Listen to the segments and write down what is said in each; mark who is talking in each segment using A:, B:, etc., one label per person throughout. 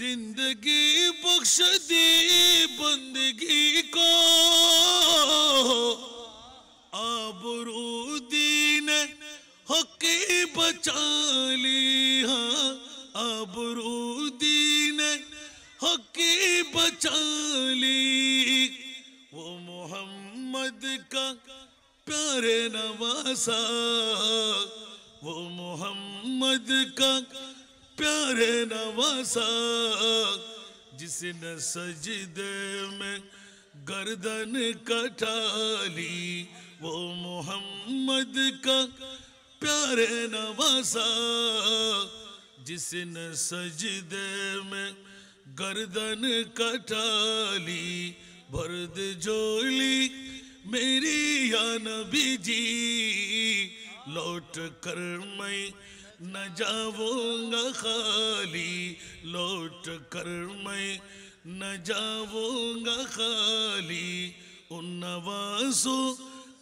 A: जिंदगी बख्श दी बंदगी को आबरू दीन हक बचा ली हाँ आबरू दीन हक बचा ली वो मोहम्मद का प्यारे नवासा वो मोहम्मद का प्यारे नवासा जिसने सजदे में गर्दन कटा ली वो मोहम्मद का प्यारे नवासा जिसने सजदे में गर्दन कटा ली भर्द जोली मेरी या नबी जी लौट कर मैं न जाऊंगा खाली लौट कर मैं न जाऊंगा खाली उन नवासों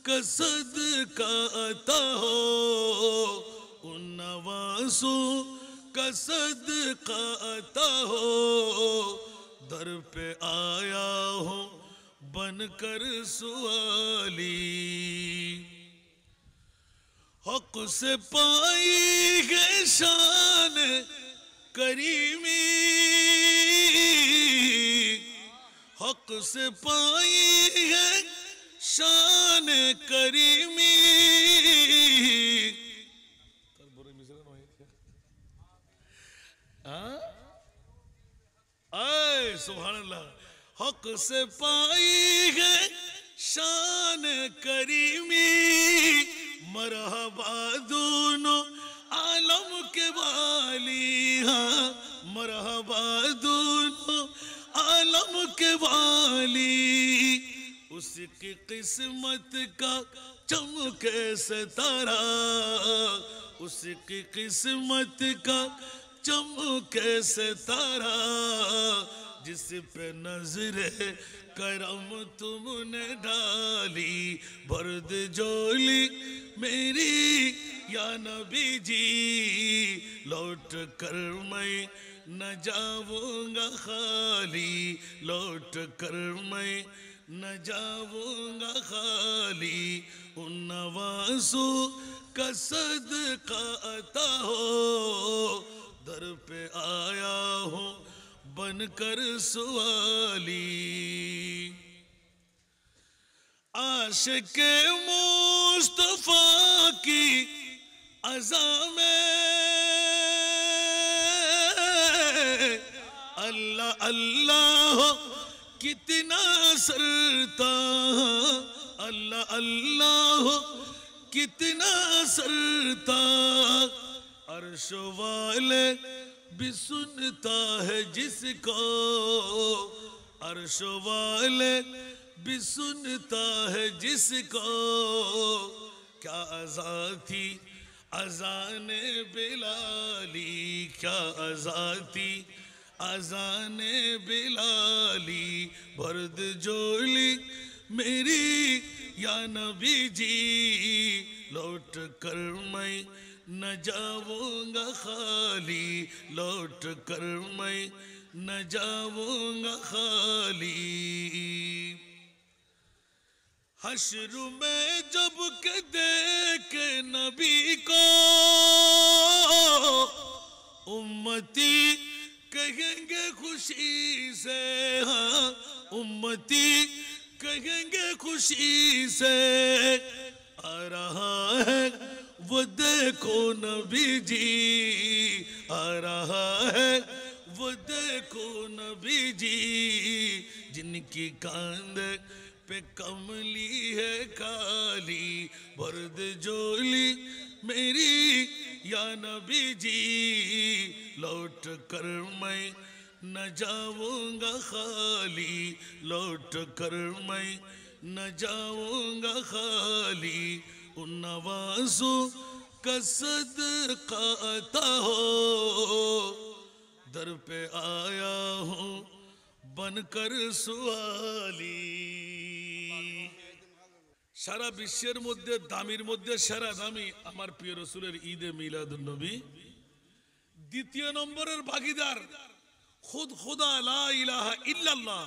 A: का सदका अता हो उन नवासों का सदका अता हो दर पे आया हो बनकर सुवाली हक से पाई है शान करीमी हक से पाई है शान करीमी आए सुभान अल्लाह हक से पाई है शान करीमी मरहबा दोनों आलम के वाली हाँ मरहबा दोनों आलम के वाली उसकी किस्मत का चमके सितारा उसकी किस्मत का चमके सितारा जिस पे नजरे करम तुमने डाली भर्द जोली मेरी या नबी जी लौट कर मैं न जाऊंगा खाली लौट कर मैं न जाऊंगा खाली उन नवासों का सदका अता हो दर पे आया हूँ बनकर सुवाली आशिक़े मुस्तफा की अज़ा में अल्लाह अल्लाह कितना सरता अल्लाह अल्लाह कितना सरता अर्श वाले भी सुनता है जिसको अर्श वाले भी सुनता है जिसको क्या अज़ा थी अज़ाने बिलाली क्या अज़ा थी अज़ाने बिलाली भर्द जोली मेरी या नबी जी लौट कर मैं न जाऊंगा खाली लौट कर मैं न जाऊंगा खाली हश्र में जब के देखे नबी को उम्मती कहेंगे खुशी से हाँ उम्मती कहेंगे खुशी से आ रहा है वो देखो नबी जी आ रहा है वो देखो नबी जी जिनकी कांद पे कमली है काली भर्द जोली मेरी या नबी जी लौट कर मैं न जाऊंगा खाली लौट कर मैं न जाऊंगा खाली उन नवाज़ों का सदका अता हो दर पे आया हूँ बनकर सुवाली সারা বিশ্বের মধ্যে দামির মধ্যে সেরা দামি আমার প্রিয় রাসূলের ঈদে মিলাদুন নবী দ্বিতীয় নম্বরের ভাগীদার খুদ খোদা লা ইলাহা ইল্লাল্লাহ।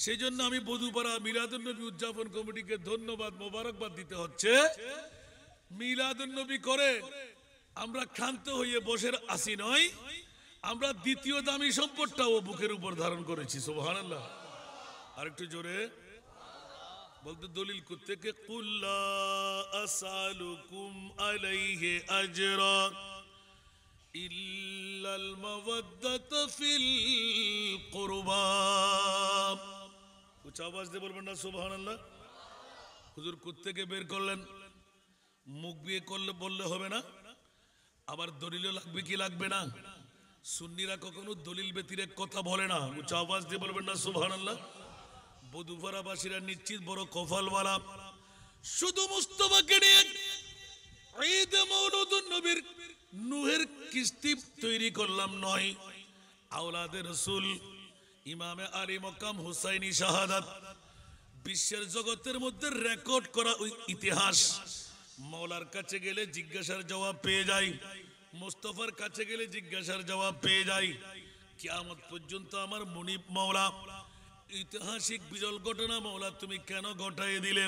A: সেই জন্য আমি বধুপাড়া মিলাদুন্নবী উদযাপন কমিটিকে ধন্যবাদ মোবারকবাদ দিতে হচ্ছে। মিলাদুন্নবী করে আমরা ক্ষান্ত হয়ে বসে আসি নয়, আমরা দ্বিতীয় দামি সম্পদটাও বুকের উপর ধারণ করেছি। সুবহানাল্লাহ। আরেকটু জোরে বলতে দলিল থেকে কুল্লা আসালুকুম আলাইহি আজরা ইল্লাল মাওয়াদ্দাতা ফিল কুরবা। উচ্চ আওয়াজ দিয়ে বলবেন না সুবহানাল্লাহ। হুজুর কুত্তেকে বের করলেন, মুখ বিয়ে করলে বললে হবে না, আবার দলিলও লাগবে কি লাগবে না? সুন্নিরা কখনো দলিল ব্যতিরেক কথা বলে না। উচ্চ আওয়াজ দিয়ে বলবেন না সুবহানাল্লাহ। বধুপাড়াবাসীরা নিশ্চিত বড় কপালওয়ালা। শুধু মুস্তাফাকে নিয়ে ঈদ মওলুদুন নবীর নূহের কিস্তি তৈরি করলাম নয়, আওলাদে রাসূল ইমামে আলী মকাম হুসাইনি শাহাদাত বিশ্বের জগতের মধ্যে রেকর্ড করা ওই ইতিহাস। মাওলার কাছে গেলে জিজ্ঞাসার জবাব পেয়ে যাই, মুস্তাফার কাছে গেলে জিজ্ঞাসার জবাব পেয়ে যাই। কিয়ামত পর্যন্ত আমার মুনিব মাওলা ঐতিহাসিক বিরল ঘটনা মাওলা তুমি কেন ঘটায় দিলে?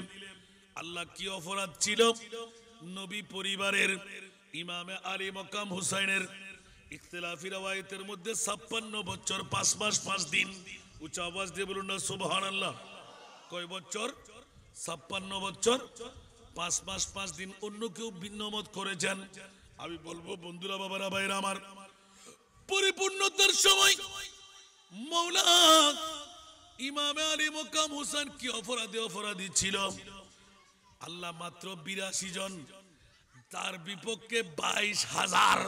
A: আল্লাহ কি অপরাধ ছিল নবী পরিবারের ইমামে আলী মকাম হুসাইনের ইখতিলাফি রওয়ায়াতের মধ্যে 56 বছর 5 মাস 5 দিন। উচ্চ আওয়াজ দিয়ে বলুন না সুবহানাল্লাহ। কয় বছর? 56 বছর 5 মাস 5 দিন। অন্য কেউ ভিন্ন মত করেছেন। আমি বলবো বন্ধুরা, বাবারা, ভাইরা আমার, পরিপূর্ণতার সময় মাওলা ইমামে আলী মকাম হুসাইন কি অপরাধী ছিল? আল্লাহ মাত্র 82 জন, তার বিপক্ষে 22,000।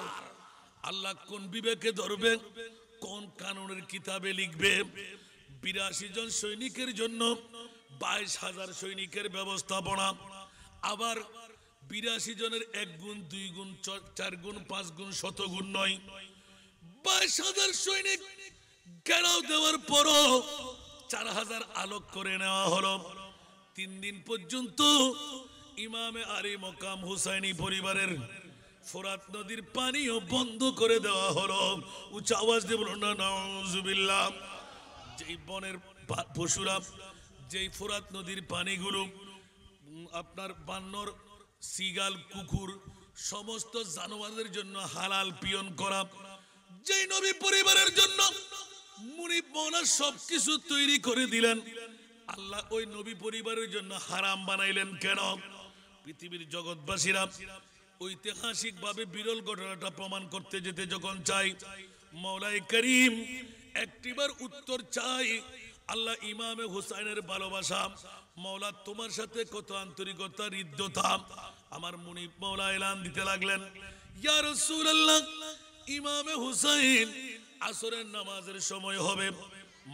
A: আল্লাহ কোন বিবেকে ধরবে, কোন কানুনের কিতাবে লিখবে? 82 জন সৈনিকের জন্য 22,000 সৈনিকের ব্যবস্থাপনা। আবার 82 জনের 1 গুণ 2 গুণ 4 গুণ 5 গুণ 100 গুণ নয়, 22,000 সৈনিক ঘেরাও দেওয়ার পরও 4,000 আলোক করে নেওয়া হলো। 3 দিন পর্যন্ত ইমামে আলী মকাম হুসাইনি পরিবারের ফোরাত নদীর পানিও বন্ধ করে দেওয়া হলো। উচ্চ আওয়াজ দিয়ে বলুন না নাউজুবিল্লাহ। যেই বনের পশুরা, যেই ফোরাত নদীর পানিগুলো আপনার বানর, সিগাল, কুকুর সমস্ত জানোয়ারদের জন্য হালাল পিয়ন করা, যেই নবী পরিবারের জন্য মুনিব মাওলা সবকিছু তৈরি করে দিলেন, আল্লাহ ওই নবী পরিবারের জন্য হারাম বানাইলেন কেন? পৃথিবীর জগৎবাসীরা ঐতিহাসিক ভাবে বিরল ঘটনাটা প্রমাণ করতে যেতে যখন চাই, মাওলাই করিম একটিবার উত্তর চাই। আল্লাহ ইমামে হুসাইনের ভালোবাসা, মাওলা তোমার সাথে কত আন্তরিকতা, হৃদ্যতা, আমার মুনিব মাওলা এলান দিতে লাগলেন, ইয়া রাসূলুল্লাহ, ইমামে হুসাইন আসরের নামাজের সময় হবে,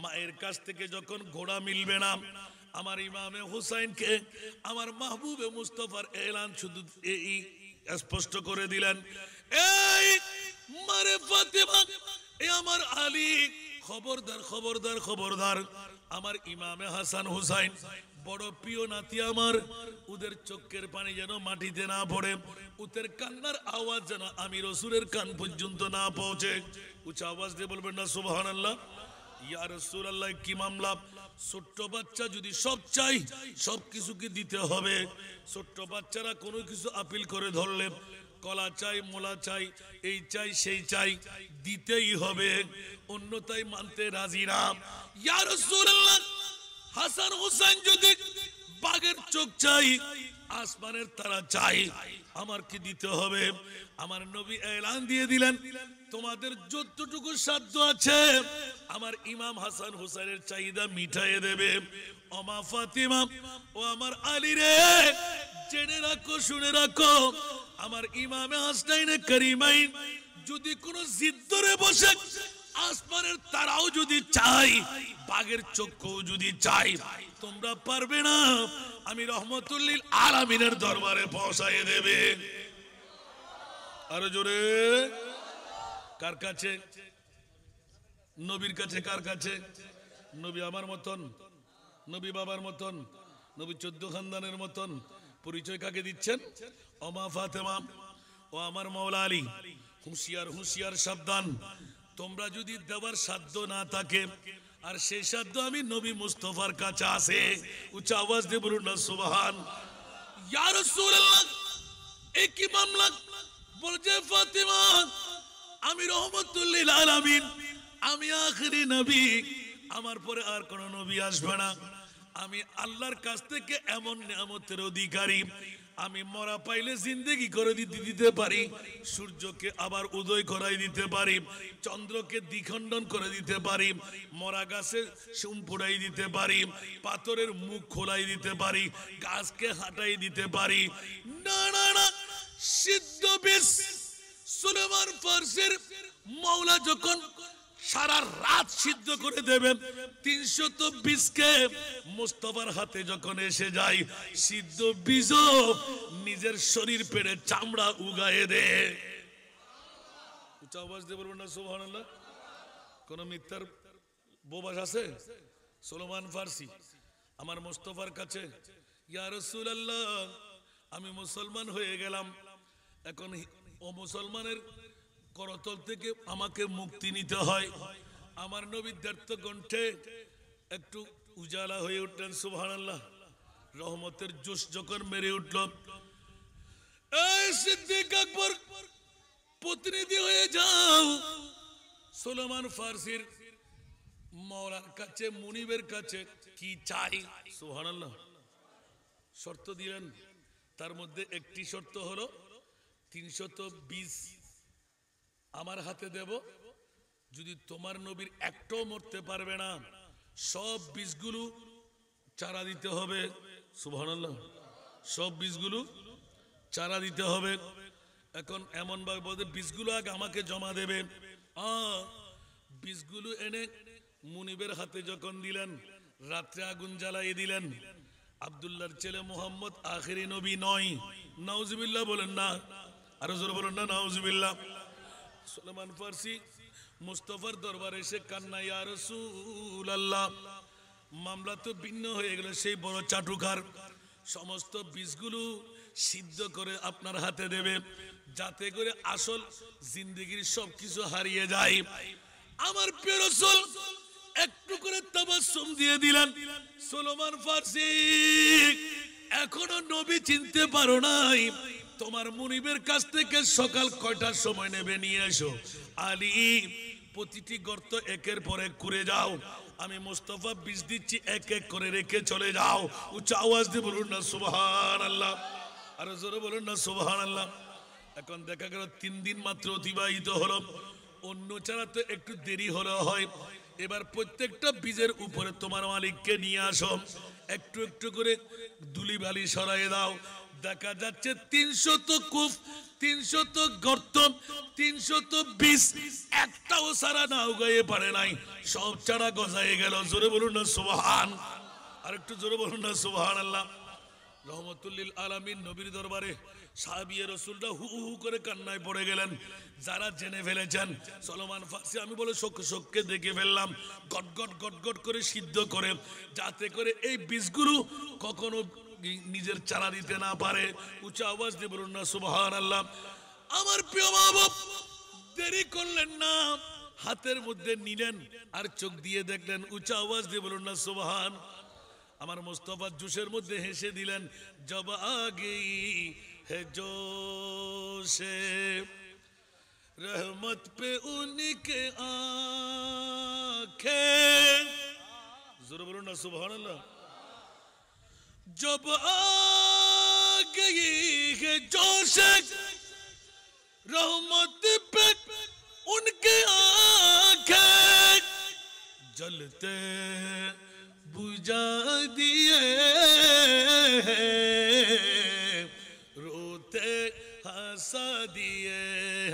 A: মায়ের কাছ থেকে যখন ঘোড়া মিলবে না, আমার ইমামে হুসাইনকে আমার মাহবুবে মুস্তাফার এলান শুধু এই স্পষ্ট করে দিলেন, এই মারে ফাতেমা, এ আমার আলী, খবরদার খবরদার খবরদার, আমার ইমামে হাসান হুসাইন বড় প্রিয় নাতি আমার, ওদের চোখের পানি যেন মাটিতে না পড়ে, ওদের কান্নার আওয়াজ যেন আমি রাসূলের কান পর্যন্ত না পৌঁছে। উচ্চ আওয়াজ দিয়ে বলবেন না সুবহানাল্লাহ। ইয়া রাসূলুল্লাহ, কি মামলা? ছোট্ট বাচ্চা যদি সব চাই, সব কিছু কি দিতে হবে? ছোট্ট বাচ্চারা কোনো কিছু আপিল করে ধরলে, কলা চাই, মোলা চাই, এই চাই সেই চাই, দিতেই হবে, অন্যথায় মানতে রাজি না। ইয়া রাসূলুল্লাহ, হাসান হুসাইন যদি বাঘের চোখ চাই, আসমানের তারা চাই, আমার কি দিতে হবে? আমার নবী এলান দিয়ে দিলেন, তোমাদের যতটুকু সাধ্য আছে আমার ইমাম হাসান হুসাইনের চাহিদা মিটাইয়ে দেবে। ওমা ফাতিমা, ও আমার আলী রে, জেনে রাখো, শুনে রাখো, আমার ইমামে হাসনাইনে করিমাইন যদি কোনো জিদ ধরে বসে, আসমানের তারাও যদি চাই, বাঘের চক্ষু যদি চাই, তোমরা পারবে না, আমি রহমতুল লিল আলামিনের দরবারে পৌঁছায় দেবে। আরো জোরে। কার কাছে? নবীর কাছে। কার কাছে? নবী আমার মতন, নবী বাবার মতন, নবী 14 খানদানের মতন। পরিচয় কাকে দিচ্ছেন? ওমা ফাতেমা, ও আমার মাওলা আলী, হুঁশিয়ার হুঁশিয়ার সাবধান, তোমরা যদি দেওয়ার সাধ্য না থাকে, আর সেই সাধ্য আমি নবী মুস্তাফার কাছে আছে, উচ্চ আওয়াজ দিয়ে বলুন না সুবহান। ইয়া রাসূলুল্লাহ, একই মামলা বলছে ফাতিমা, আমি রহমতুল লিল আলামিন, আমি আখেরি নবী, আমার পরে আর কোন নবী আসবে না। আমি আল্লাহর কাছ থেকে এমন নিয়ামতের অধিকারী, আমি মরা পাইলে জিন্দেগি করে দিতে পারি, সূর্যকে আবার উদয় করাই দিতে পারি, চন্দ্রকে দ্বিখণ্ডন করে দিতে পারি, মরা গাছে সুম পুড়াই দিতে পারি, পাথরের মুখ খোলাই দিতে পারি, গাছকে হাঁটাই দিতে পারি। না না না, সিদ্ধ বিষ সুলেমান ফার্সির মাওলা যখন সারা রাত সিদ্ধ করে দেবেন, 320 কে মুস্তাফার হাতে যখন এসে যায়, সিদ্ধ বীজ নিজের শরীর পেড়ে চামড়া উগায়ে দে। উচ্চ আওয়াজ দিয়ে বলবেন না সুবহানাল্লাহ। কোন মিথ্যার বোবাস আছে? সুলেমান ফার্সি আমার মুস্তাফার কাছে, ইয়া রাসূলুল্লাহ, আমি মুসলমান হয়ে গেলাম, এখন ও মুসলমানের করতল থেকে আমাকে মুক্তি নিতে হয়। আমার নবীর দ্ব্যর্থ কণ্ঠে একটু উজালা হয়ে উঠলেন, সুবহানাল্লাহ। রহমতের জোশ যখন মেরে উঠল, এই সিদ্দিক আকবর, প্রতিনিধি হয়ে যাও সুলেমান ফার্সির মাওলার কাছে, মুনিবের কাছে, কি চাই? সুবহানাল্লাহ। শর্ত দিলেন, তার মধ্যে একটি শর্ত হলো 320 আমার হাতে দেব, যদি তোমার নবীর একটাও মরতে পারবে না, সব বীজগুলো চারা দিতে হবে। সুবহানাল্লাহ। সব বীজগুলো চারা দিতে হবে। এখন এমন ভাবে বলতে, বীজগুলো আগে আমাকে জমা দেবে। বীজগুলো এনে মুনিবের হাতে যখন দিলেন, রাত্রে আগুন জ্বালিয়ে দিলেন। আব্দুল্লাহর ছেলে মুহাম্মদ আখেরি নবী নয়, নাউজুবিল্লাহ বলেন না, আরো জোরে বলেন না নাউজুবিল্লাহ। সুলেমান ফার্সি মুস্তাফার দরবারে এসে কান্না, ইয়া রাসূলুল্লাহ, মামলা তো ভিন্ন হয়ে গেল, সেই বড় চাটুকার সমস্ত বীজগুলো সিদ্ধ করে আপনার হাতে দেবে, যাতে করে আসল জিন্দেগির সবকিছু হারিয়ে যায়। আমার প্রিয় রাসূল একটু করে তাবাসসুম দিয়ে দিলেন। সুলেমান ফার্সি, এখনো নবী চিনতে পারো নাই, তোমার মুনিবের কাছ থেকে সকাল কয়টার সময় নেবে নিয়ে এসো। আলী, প্রতিটি গর্ত একের পর এক করে যাও, আমি মুস্তাফা বীজ দিচ্ছি, এক এক করে রেখে চলে যাও। উচ্চ আওয়াজ দিয়ে বলুন না সুবহানাল্লাহ, আরো জোরে বলুন না সুবহানাল্লাহ। এখন দেখা গেল 3 দিন মাত্র অতিবাহিত হলো, অন্য ছাড়া তো একটু দেরি হলো হয়। এবার প্রত্যেকটা বীজের উপরে তোমার মালিককে নিয়ে আসো, একটু একটু করে ধুলি বালি সরাই দাও। দেখা যাচ্ছে 300 কূপ, 300 গর্ত, 320 একটাও সারা না উগায়ে পারে নাই, সব চারা গজায়ে গেল। জোরে বলুন না সুবহান, আর একটু জোরে বলুন না সুবহানাল্লাহ। রহমতুল লিল আলামিন নবীর দরবারে সাহাবিয়ে রাসূলরা হু হু করে কান্নায় পড়ে গেলেন। যারা জেনে ফেলেছেন সুলেমান ফার্সি, আমি বলে শোককে দেখে ফেললাম, গট গট গট গট করে সিদ্ধ করে, যাতে করে এই বীজগুলো কখনো নিজের চারা দিতে না পারে। উচ্চ আওয়াজ দিয়ে বলুন না সুবহানাল্লাহ। আমার প্রিয় মা বাপ দেরি করলেন না, হাতের মধ্যে নিলেন আর চোখ দিয়ে দেখলেন। উচ্চ আওয়াজ দিয়ে বলুন না সুবহান। আমার মুস্তাফা জোশের মধ্যে হেসে দিলেন, জব আগি হে জোশে রহমত পে উনকে আঁখেं, জোরে বলুন না সুবহানাল্লাহ। जब आ गई है जोश रहमत पे उनके आंखें, जलते बुझा दिए हैं, रोते हंसा दिए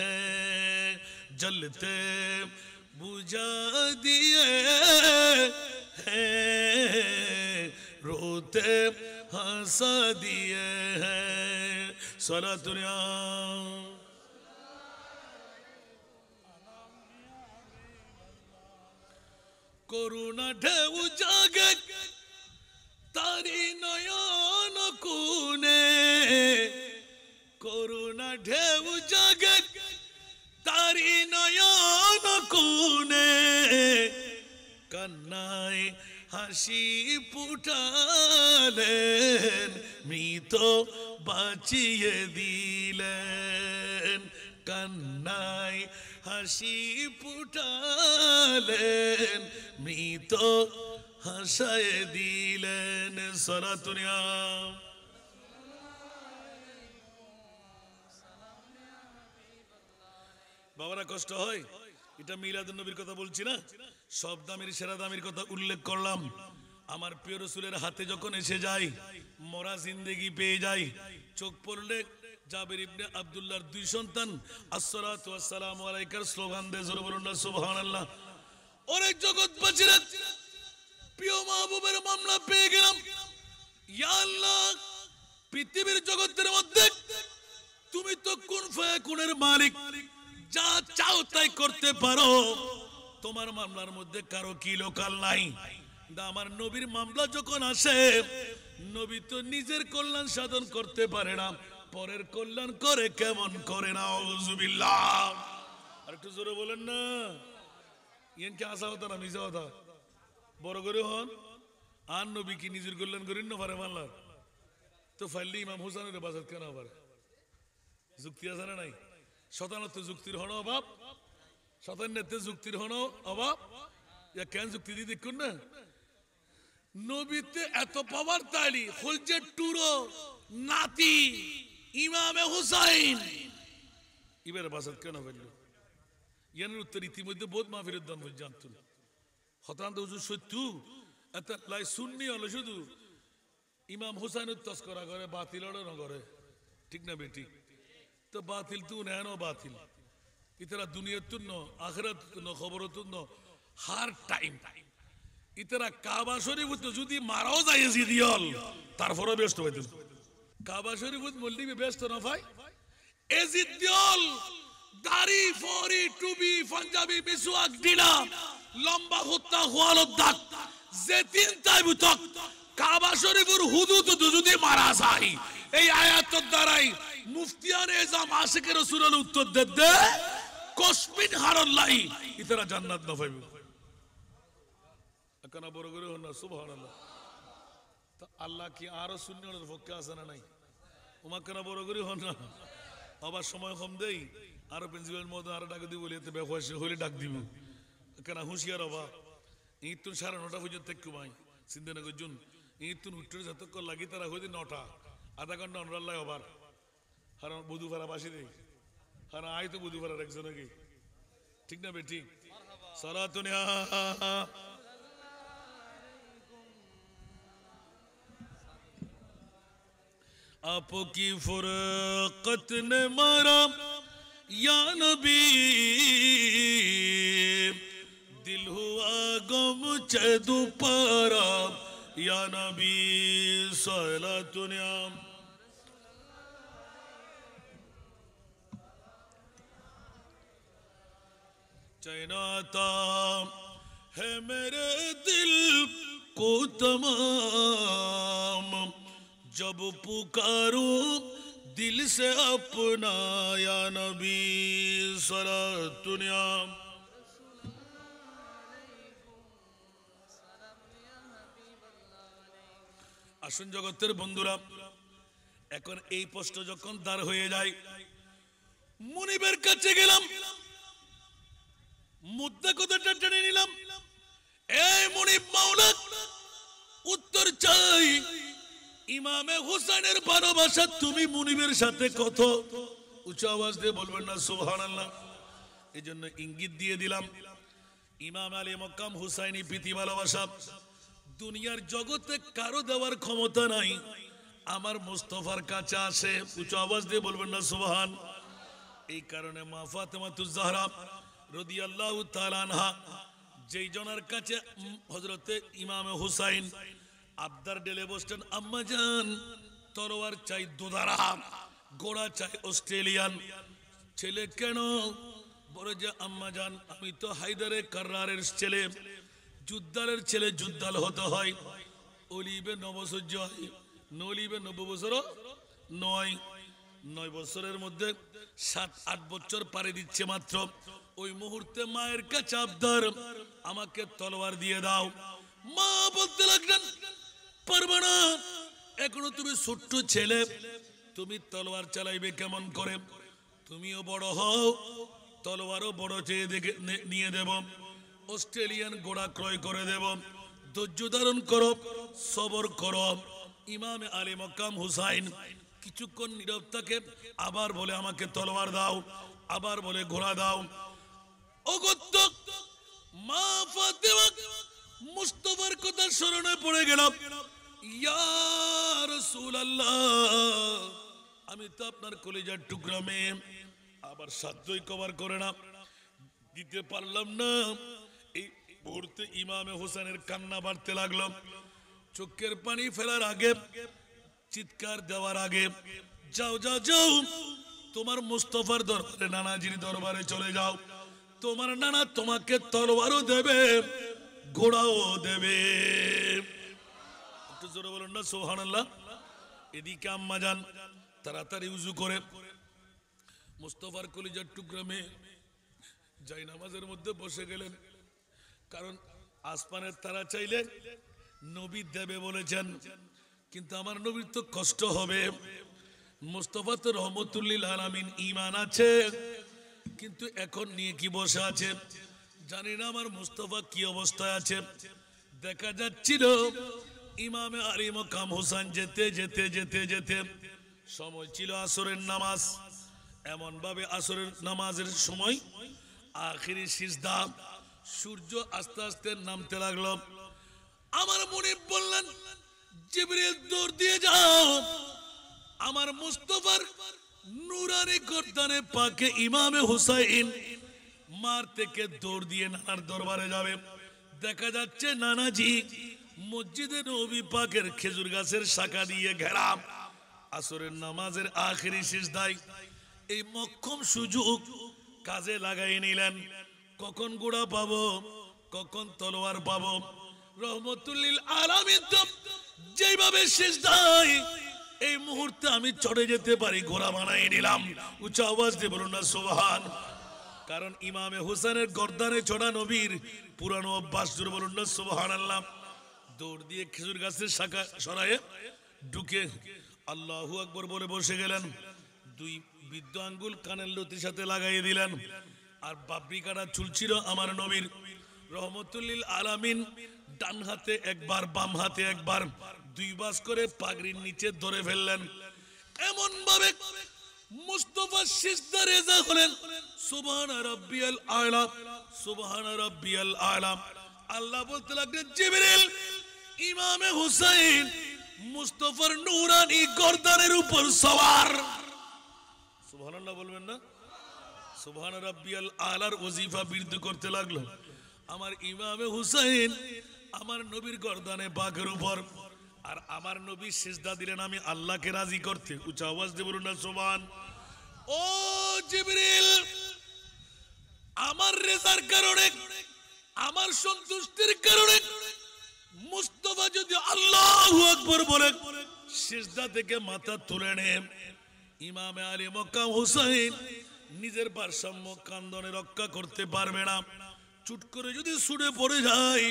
A: हैं, जलते बुझा दिए हैं, रोते हंसा दिए हैं। सलातुल्ला করুণা ঢেউ জাগে তারি নয়ন কোণে, করুণা ঢেউ জাগে তারি তারি নয়ন কোণে কান্নায় হাসি ফুটালেন মৃত বাঁচিয়ে দিলেন কান্নায় হাসি ফুটালেন মৃত হাসায় দিলেন সলাতুনিয়া বাবারা কষ্ট হয় এটা মিলাদুন নবীর কথা বলছি না সব দামের সেরা দামের কথা উল্লেখ করলাম আমার প্রিয় রাসূলের হাতে যখন এসে যায় মরা জিন্দেগি পেয়ে যায় চোখ পড়লে জাবির ইবনে আব্দুল্লাহর দুই সন্তান আসসালাতু ওয়াসসালামু আলাইকার স্লোগান দেয় জোরে বলুন না সুবহানাল্লাহ ওরে জগৎবাসীরা প্রিয় মাহবুবের মামলা পেয়ে গেলাম ইয়া আল্লাহ পৃথিবীর জগতের মধ্যে তুমি তো কুন ফায়াকুনের মালিক যা চাও তাই করতে পারো তোমার মামলার মধ্যে কারো কি লোকাল নাই আমার নবীর মামলা যখন আসে নবী তো নিজের কল্যাণ সাধন করতে পারে না পরের কল্যাণ করে কেমন করে না আউযুবিল্লাহ আর একটু জোরে বলেন না ইয়েন কি আসা হতো না মিশা হতো বড় করে হন আর নবী কি নিজের কল্যাণ করেন না পারে মামলা তো ফাইলি ইমাম হুসাইনের বাজার কেন আবার যুক্তি আছে না নাই শতানত যুক্তির হন অভাব শতান্যতে যুক্তির হন অভাব কেন যুক্তি দিয়ে দেখুন না নবীতে এত পাওয়ার তালি হলজে টুরো নাতি ইমামে হুসাইন এবারে বাসাত কেন ফেলল ইয়ানের উত্তর ইতিমধ্যে বোধ মাহফিরের দাম জানত হতান্ত হুজুর সত্য এত লাই সুন্নি হলো শুধু ইমাম হুসাইনের তস্করা করে বাতিল না করে ঠিক না বেটি তো বাতিল তু নেন বাতিল ইতারা দুনিয়ার তুন্য আখিরাত তুন্য খবর তুন্য হার টাইম ইতারা কাবা শরীফ যদি মারাও যায় এজিদিয়ল তারপরে ব্যস্ত হইতেন কাবা শরীফ মল্লি ব্যস্ত না ভাই এজিদিয়ল দাড়ি ফরি টুবি পাঞ্জাবি মিসওয়াক ডিলা লম্বা হুত্তা খোয়ালত দাগ জেতিন তাইবুতক কাবা শরীফের হুদুদ যদি মারা যায় এই আয়াতের দ্বারাই মুফতিয়ানে এজাম আশিকের রাসূলের উত্তর দে কসমিন হারাল্লাহ ইতারা জান্নাত না পাইবে একানা বড় করে হন না সুবহানাল্লাহ তো আল্লাহ কি আরো সুন্নিয়তের পক্ষে আছে না নাই ওমা কেনা বড় করে হন না আবার সময় কম দেই আরো প্রিন্সিপাল মহোদয় আরো ডাক দিব বলে বেখোয়াশি হলে ডাক দিব কেনা হুঁশিয়ার হবা ইতুন 9:30 পর্যন্ত ঘুমাই চিন্তা না করছুন ইতুন উঠতে যতক্ষণ লাগি তারা হইতে 9টা আধা ঘন্টা অনরাল্লাই হবার আর বুধু ভাড়া বাসি দেই আর আয় তো বুধু ভাড়ার একজনকে ঠিক না বে ঠিক সালাতুনিয়া आपकी फुरकत ने मारा या नबी दिल हुआ गम चदू पारा या नबी सलातुनिया चैनाता है मेरे दिल को तमाम जब पुकारूं दिल से अपना या नबी सलातुनिया আসুন জগতের বন্ধুরা এখন এই প্রশ্ন যখন দাঁড় হয়ে যায় মুনিবের কাছে গেলাম মুদ্রা কথাটা টেনে নিলাম এই মুনিব মাওলা উত্তর চাই ইমামে হুসাইনের ভালোবাসা তুমি মুনিবের সাথে কত উচ্চ আওয়াজ দিয়ে বলবেন না সুবহানাল্লাহ এই জন্য ইঙ্গিত দিয়ে দিলাম ইমাম আলী মক্কাম হুসাইনি প্রীতি ভালোবাসা দুনিয়ার জগতে কারো দেওয়ার ক্ষমতা নাই আমার মুস্তাফার কাছে আসে উচ্চ আওয়াজ দিয়ে বলবেন না সুবহান এই কারণে মা ফাতেমাতুজ জাহরা রাদিয়াল্লাহু তাআলা আনহা যেই জনের কাছে হযরতে ইমামে হুসাইন আবদার ডেলে বসতেন আম্মা জান তরোয়ার চাই দোদারা ঘোড়া চাই অস্ট্রেলিয়ান ছেলে কেন বলে যে আম্মা জান আমি তো হায়দারে কাররারের ছেলে যুদ্ধারের ছেলে যুদ্ধাল হতে হয় অলিবে 9 বছর হয় নলিবে 90 বছর নয় 9 বছরের মধ্যে 7-8 বছর পাড়ি দিচ্ছে মাত্র। ওই মুহূর্তে মায়ের কাছে আবদার, আমাকে তলোয়ার দিয়ে দাও। মা বলতে লাগলেন, পারবে না, এখনো তুমি ছোট্ট ছেলে, তুমি তলোয়ার চালাইবে কেমন করে? তুমিও বড় হও, তলোয়ারও বড় চেয়ে দেখে নিয়ে দেব, অস্ট্রেলিয়ান ঘোড়া ক্রয় করে দেব, ধৈর্য ধারণ করো, সবর করো। ইমামে আলী মকাম হুসাইন কিছুক্ষণ নীরব থাকে, আবার বলে আমাকে তলোয়ার দাও, আবার বলে ঘোড়া দাও। অগত্য মা ফাতেমা মুস্তাফার কথা স্মরণে পড়ে গেল। ইয়া রাসূলুল্লাহ, আমি তো আপনার কলিজার টুকরা মেয়ে, আবার সাধ্যই কভার করে না, দিতে পারলাম না। এই মুহূর্তে ইমামে হোসেনের কান্না বাড়তে লাগলো। চোখের পানি ফেলার আগে, চিৎকার দেওয়ার আগে, যাও যাও যাও, তোমার মুস্তাফার দরবারে, নানাজির দরবারে চলে যাও। তোমার নানা তোমাকে তলোয়ারও দেবে, ঘোড়াও দেবে। একটু জোরে বলুন না সুবহানাল্লাহ। এদিকে আম্মা যান তাড়াতাড়ি উজু করে মুস্তাফার কলিজার টুকরা মেয়ে যাই নামাজের মধ্যে বসে গেলেন। কারণ আসমানের তারা চাইলে নবী দেবে বলেছেন, কিন্তু আমার নবীর তো কষ্ট হবে। মুস্তাফা তো রহমতুল্লিল আলামিন, ঈমান আছে, কিন্তু এখন নিয়ে কি বসে আছে জানি না আমার মুস্তাফা কি অবস্থায় আছে। দেখা যাচ্ছিল ইমামে আলী মকাম হোসেন যেতে যেতে যেতে যেতে সময় ছিল আসরের নামাজ। এমন ভাবে আসরের নামাজের সময় আখিরি সিজদা, সূর্য আস্তে আস্তে নামতে লাগলো। আমার মনে বললেন, জিবরিল দৌড় দিয়ে যাও, আমার মুস্তাফার নূরানি গর্দানে পাকে ইমামে হুসাইন মার থেকে দৌড় দিয়ে নানার দরবারে যাবে। দেখা যাচ্ছে নানাজি মসজিদে নবী পাকের খেজুর গাছের শাখা দিয়ে ঘেরা। আসরের নামাজের আখিরি সিজদায় এই মক্ষম সুযোগ কাজে লাগাই নিলেন। কখন ঘোড়া পাবো, কখন তলোয়ার পাবো। রহমতুল্লিল আলামিন তো যেভাবে সিজদায় এই মুহূর্তে আমি চড়ে যেতে পারি, ঘোড়া বানাই নিলাম। উচ্চ আওয়াজ দিয়ে বলুন না সুবহান। কারণ ইমামে হোসেনের গর্দানে চড়া নবীর পুরানো অভ্যাস, জোরে বলুন না সুবহানাল্লাহ। দৌড় দিয়ে খেজুর গাছের শাখা সরায়ে ঢুকে আল্লাহু আকবার বলে বসে গেলেন। দুই বৃদ্ধ আঙ্গুল কানের লতির সাথে লাগাই দিলেন। আর বাবরি কাটা চুল ছিল আমার নবীর রহমতুল্লিল আলামিন, ডান হাতে একবার, বাম হাতে একবার, দুই বাস করে পাগড়ির নিচে ধরে ফেললেন। এমন ভাবে মুস্তাফা সিজদা রেজা হলেন, সুবহান রাব্বিয়াল আলা, সুবহান রাব্বিয়াল আলা। আল্লাহ বলতে লাগলেন, জিবরিল, ইমামে হুসাইন মুস্তাফার নূরানি গর্দানের উপর সওয়ার। সুবহানাল্লাহ বলবেন না? সুবহান রাব্বিয়াল আলার ওজিফা বৃদ্ধ করতে লাগলো। আমার ইমামে হুসাইন আমার নবীর গর্দানে পাকের উপর, আর আমার নবী সিজদা দিলেন আমি আল্লাহকে রাজি করতে। উচ্চ আওয়াজ দিয়ে বলুন না সুবহান। ও জিবরিল, আমার রেজার কারণে, আমার সন্তুষ্টির কারণে মুস্তাফা যদি আল্লাহু আকবার বলে সিজদা থেকে মাথা তুলে নেন, ইমামে আলী মক্কাম হুসাইন নিজের ভারসাম্য কান্দনে রক্ষা করতে পারবে না। চুট করে যদি ছুটে পড়ে যায়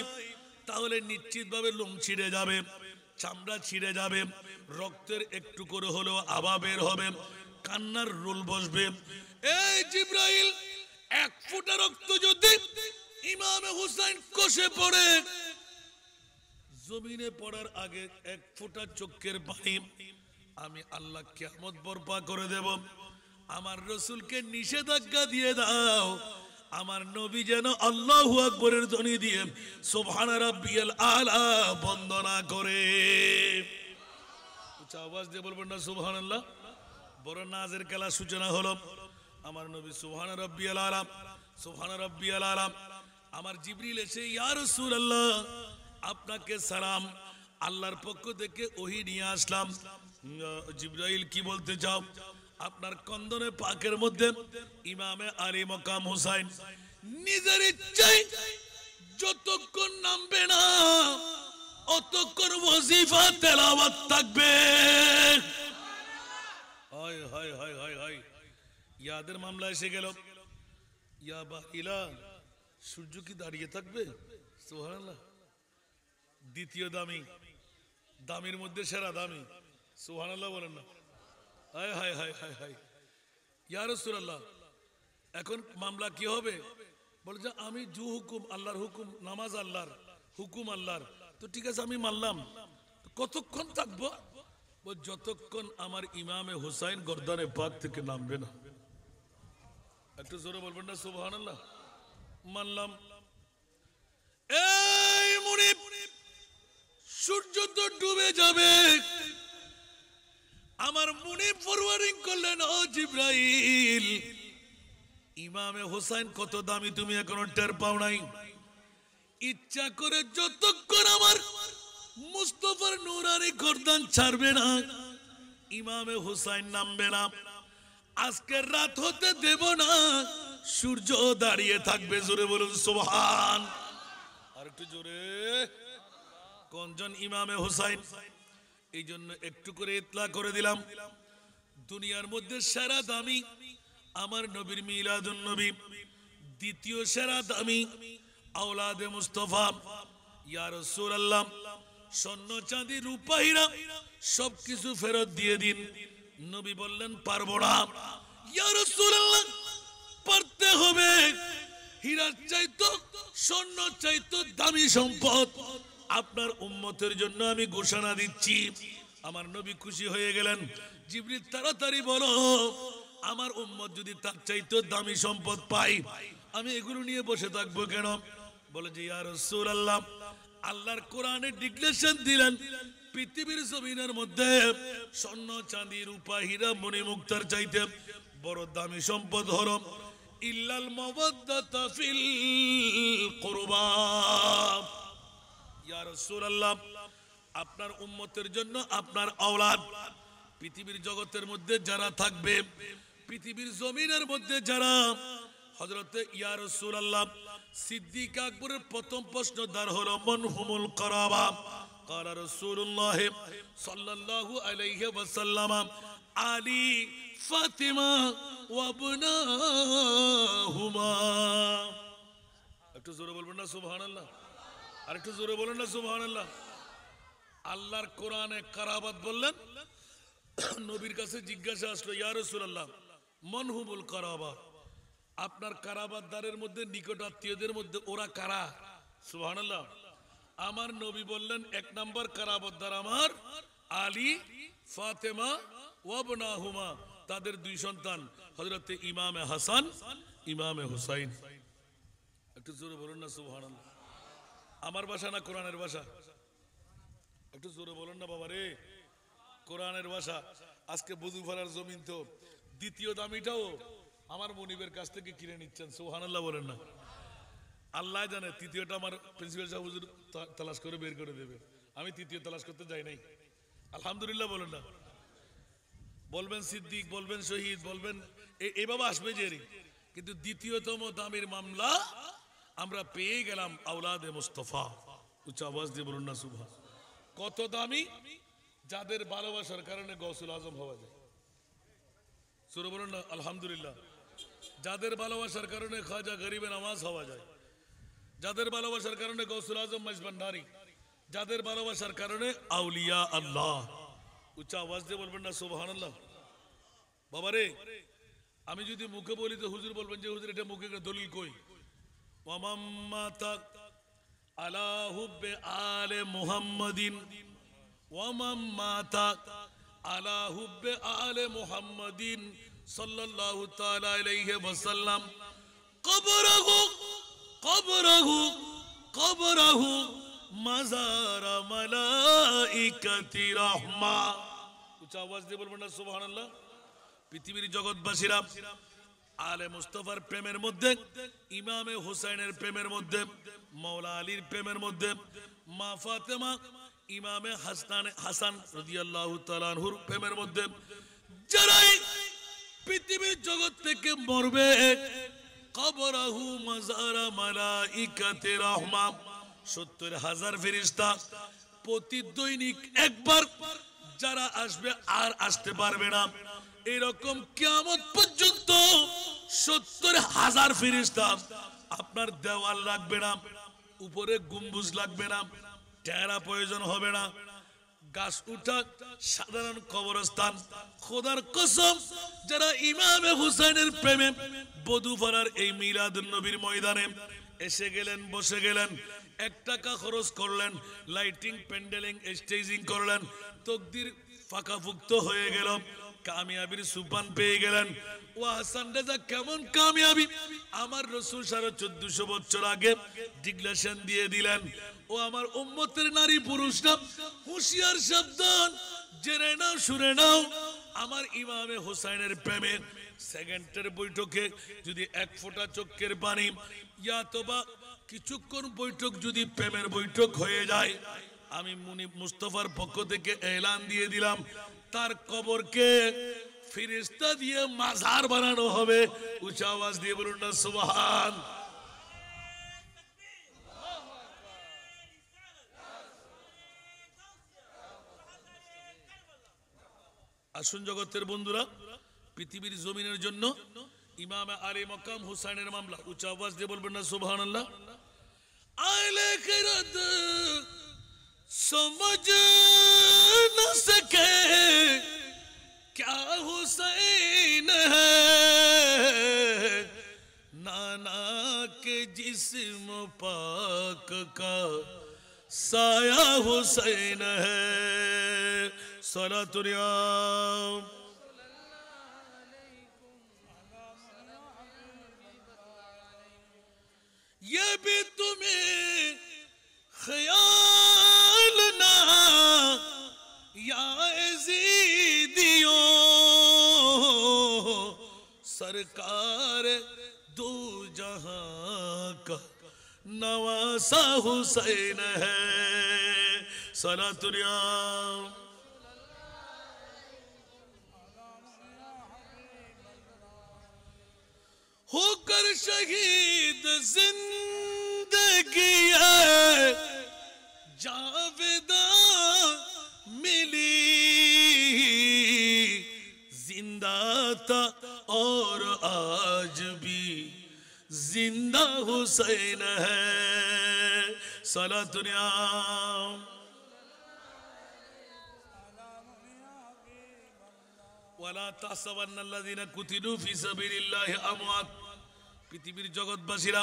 A: তাহলে নিশ্চিতভাবে লোম ছিঁড়ে যাবে, চামড়া ছিঁড়ে যাবে, রক্তের একটু করে হলেও আভা বের হবে, কান্নার রোল বসবে। এই জিবরাইল, এক ফোঁটা রক্ত যদি ইমামে হুসাইন কষে পড়ে, জমিনে পড়ার আগে এক ফোঁটা চোখের পানি আমি আল্লাহ কিয়ামত বরপা করে দেব। আমার রসুলকে নিষেধাজ্ঞা দিয়ে দাও, আমার নবী যেন আল্লাহু আকবরের ধ্বনি দিয়ে সুবহান রাব্বিয়াল আলা বন্দনা করে। উচ্চ আওয়াজ দিয়ে বলবেন না সুবহানাল্লাহ। বড় নাজের খেলা সূচনা হলো। আমার নবী সুবহান রাব্বিয়াল আলা, সুবহান রাব্বিয়াল আলা। আমার জিবরিল এসে, ইয়া রাসূলুল্লাহ, আপনাকে সালাম, আল্লাহর পক্ষ থেকে ওহী নিয়ে আসলাম। জিবরাইল, কি বলতে চাও? আপনার কন্দনে পাকের মধ্যে ইমামে আলী মকাম হুসাইন নিজের ইচ্ছায় যতক্ষণ নামবে না অতক্ষণ ওয়াজিফা তেলাওয়াত থাকবে। হায় হায় হায় হায় হায়, ইয়াদের মামলা এসে গেল। ইয়া বাকিলা, সূর্য কি দাঁড়িয়ে থাকবে? সুবহানাল্লাহ। দ্বিতীয় দামি, দামির মধ্যে সেরা দামি। সুবহানাল্লাহ বলেন না? হায় হায় হায় হায় হায়, ইয়া রাসূলুল্লাহ এখন মামলা কি হবে? বলে যে আমি জু হুকুম, আল্লাহর হুকুম, নামাজ আল্লাহর হুকুম আল্লাহর, তো ঠিক আছে আমি মানলাম। কতক্ষণ থাকবো? যতক্ষণ আমার ইমামে হুসাইন গর্দানে পাক থেকে নামবে না। একটু জোরে বলবেন না সুবহানাল্লাহ? মানলাম। এই মুনিব, সূর্য তো ডুবে যাবে। আমার মুনিব ফরওয়ার্ডিং করলেন, ও জিবরাইল, ইমামে হুসাইন কত দামি তুমি এখনো টের পাও নাই। ইচ্ছা করে যতক্ষণ আমার মুস্তাফার নূরানি গর্দান ছাড়বে না, ইমামে হুসাইন নামবে না। আজকের রাত হতে দেব না, সূর্য দাঁড়িয়ে থাকবে। জোরে বলুন সুবহান। আর একটু জোরে। কোনজন? ইমামে হুসাইন। এই জন্য একটু করে ইতলা করে দিলাম, দুনিয়ার মধ্যে সেরা দামি আমার নবীর মিলাদুন নবী, দ্বিতীয় সেরা দামি আওলাদে মুস্তাফা। ইয়া রাসূলুল্লাহ, স্বর্ণ চাঁদি রূপা হীরা সবকিছু ফেরত দিয়ে দিন। নবী বললেন পারবো না। ইয়া রাসূলুল্লাহ, পারতে হবে। হীরার চাইতো, স্বর্ণ চাইতো দামি সম্পদ আপনার উম্মতের জন্য আমি ঘোষণা দিচ্ছি। আমার নবী খুশি হয়ে গেলেন। জিবরিল তাড়াতাড়ি বলো, আমার উম্মত যদি তার চাইতো দামি সম্পদ পাই, আমি এগুলো নিয়ে বসে থাকবো কেন? বলে যে ইয়া রাসূলুল্লাহ, আল্লাহর কোরআনে ডিক্লেরেশন দিলেন, পৃথিবীর জমিনের মধ্যে স্বর্ণ চাঁদি রূপা হীরা মণি মুক্তার চাইতে বড় দামি সম্পদ হলো ইল্লাল মাওয়াদ্দাতা ফিল কুরবা। ইয়া রাসূলুল্লাহ, আপনার উম্মতের জন্য আপনার আওলাদ, পৃথিবীর জগতের মধ্যে যারা থাকবে, পৃথিবীর জমিনের মধ্যে যারা, হযরতে ইয়া রাসূলুল্লাহ সিদ্দিক আকবরের প্রথম প্রশ্নদার হলো মান হুমুল কারাবা। ক্বালা রাসূলুল্লাহ সাল্লাল্লাহু আলাইহি ওয়াসাল্লাম আলী ফাতিমা ওয়া ইবনাহুমা। একটু জোরে বলবেন না সুবহানাল্লাহ? আর একটু জোরে বলেন না সুবহানাল্লাহ? আল্লাহর কোরআনে কারাবাত বললেন। নবীর কাছে জিজ্ঞাসা আসলো, ইয়া রাসূলুল্লাহ মান হুমুল কারাবা, আপনার কারাবাতদারের মধ্যে নিকট আত্মীয়দের মধ্যে ওরা কারা? সুবহানাল্লাহ। আমার নবী বললেন, এক নাম্বার কারাবাতদার আমার আলী, ফাতেমা ওয়া ইবনাহুমা, তাদের দুই সন্তান হযরতে ইমামে হাসান, ইমামে হুসাইন। একটু জোরে বলুন না সুবহানাল্লাহ? আমার ভাষা না কোরআনের ভাষা? একটু জোরে বলুন না বাবা রে। কোরআনের ভাষা। আজকে বুজুফারার জমিন তো দ্বিতীয় দামিটাও আমার মনিবের কাছ থেকে কিনে নিচ্ছেন। সুবহানাল্লাহ বলেন না? আল্লাহ জানে তৃতীয়টা আমার প্রিন্সিপাল সাহেব হুজুর তালাশ করে বের করে দেবে। আমি তৃতীয় তালাশ করতে যাই নাই। আলহামদুলিল্লাহ বলেন না? বলবেন সিদ্দিক, বলবেন শহীদ, বলবেন এইভাবে আসবে যে, কিন্তু দ্বিতীয়তম দামের মামলা আমরা পেয়ে গেলাম আওলাদে মুস্তাফা। উচ্চ আওয়াজ দিয়ে বলুন না সুবহান। কত দামি? যাদের ভালোবাসার কারণে গৌসুল আজম হওয়া যায়। সুরে বলুন না আলহামদুলিল্লাহ। যাদের ভালোবাসার কারণে খাজা গরিবে নামাজ হওয়া যায়, যাদের ভালোবাসার কারণে গৌসুল আজম মাইজভান্ডারি, যাদের ভালোবাসার কারণে আউলিয়া আল্লাহ। উচ্চ আওয়াজ দিয়ে বলবেন না সুবহানাল্লাহ? বাবারে, আমি যদি মুখে বলি তো হুজুর বলবেন যে হুজুর এটা মুখে দলিল কই? ওয়ামাম্মাতা আলা হুব্বে আলে মুহাম্মাদিন, ওয়ামাম্মাতা আলা হুব্বে আলে মুহাম্মাদিন সাল্লাল্লাহু তাআলা আলাইহি ওয়াসাল্লাম কবরহু কবরহু কবরহু মাজারা মালাইকাতি রাহমা। উচ্চ আওয়াজ দিয়ে বলবেন না সুবহানাল্লাহ? পৃথিবীর জগৎবাসীরা আলে মুস্তাফার প্রেমের মধ্যে, ইমামে হুসাইনের প্রেমের মধ্যে, মাওলা আলীর প্রেমের মধ্যে, মা ফাতেমা ইমামে হাসান রাদিয়াল্লাহু তাআলা আনহুর প্রেমের মধ্যে যারাই পৃথিবীর জগৎ থেকে মরবে, কবরহু মাজারা মালাইকাতি রাহমা, ৭০,০০০ ফেরেশতা প্রতি দৈনিক একবার যারা আসবে আর আসতে পারবে না, এরকম কিয়ামত পর্যন্ত 70,000 ফেরেশতা আপনার দেওয়াল লাগবে না, উপরে গম্বুজ লাগবে না, টেরা প্রয়োজন হবে না, গাছ উঠা সাধারণ কবরস্থান। খোদার কসম, যারা ইমামে হুসাইনের প্রেমে বধুপাড়ার এই মিলাদুন নবীর ময়দানে এসে গেলেন, বসে গেলেন, 1 টাকা খরচ করলেন, লাইটিং প্যান্ডেলিং স্টেজিং করলেন, তকদির ফাঁকাফুক্ত হয়ে গেল, কামিয়াবির সুপান পেয়ে গেলেন। ও হাসান রেজা কেমন কামিয়াবি, আমার রাসূল 1450 বছর আগে ডিক্লারেশন দিয়ে দিলেন। ও আমার উম্মতের নারী পুরুষরা হুঁশিয়ার, সাবধান, জেনে নাও, শুনে নাও, আমার ইমামে হুসাইনের প্রেমে সেকেন্ডের বৈঠকে যদি 1 ফোঁটা চোখের পানি ইয়াতবা কিছুক্ষণ বৈঠক যদি প্রেমের বৈঠক হয়ে যায়, আমি মুনিব মুস্তাফার পক্ষ থেকে এলান দিয়ে দিলাম, তার কবরকে ফেরেশতা দিয়ে মাজার বানানো হবে। উচ্চ আওয়াজ দিয়ে বলুন না সুবহান। আসুন জগতের বন্ধুরা, পৃথিবীর জমিনের জন্য ইমাম আলী মকাম হুসাইনের মামলা। উচ্চ আওয়াজ দিয়ে বলবেন না সুবহানাল্লাহ। আলে খিরাত समझ न सके क्या हुसैन है, नाना के जिस्म पाक का साया हुसैन है। सलातुल्लाह ये भी तुम्हें ख्याल ना या यज़ीदियों, सरकार दो जहां का नवासा हुसैन है। सलातुल्लाह होकर शहीद जिंदगी है जावेदा मिली, जिंदा था और आज भी जिंदा हुसैन है। सलातुल्लाह ওয়ালা তাহসাবান্নাল্লাযীনা কুতিলু ফি সাবিলিল্লাহি আমওয়াত। পৃথিবীর জগৎবাসীরা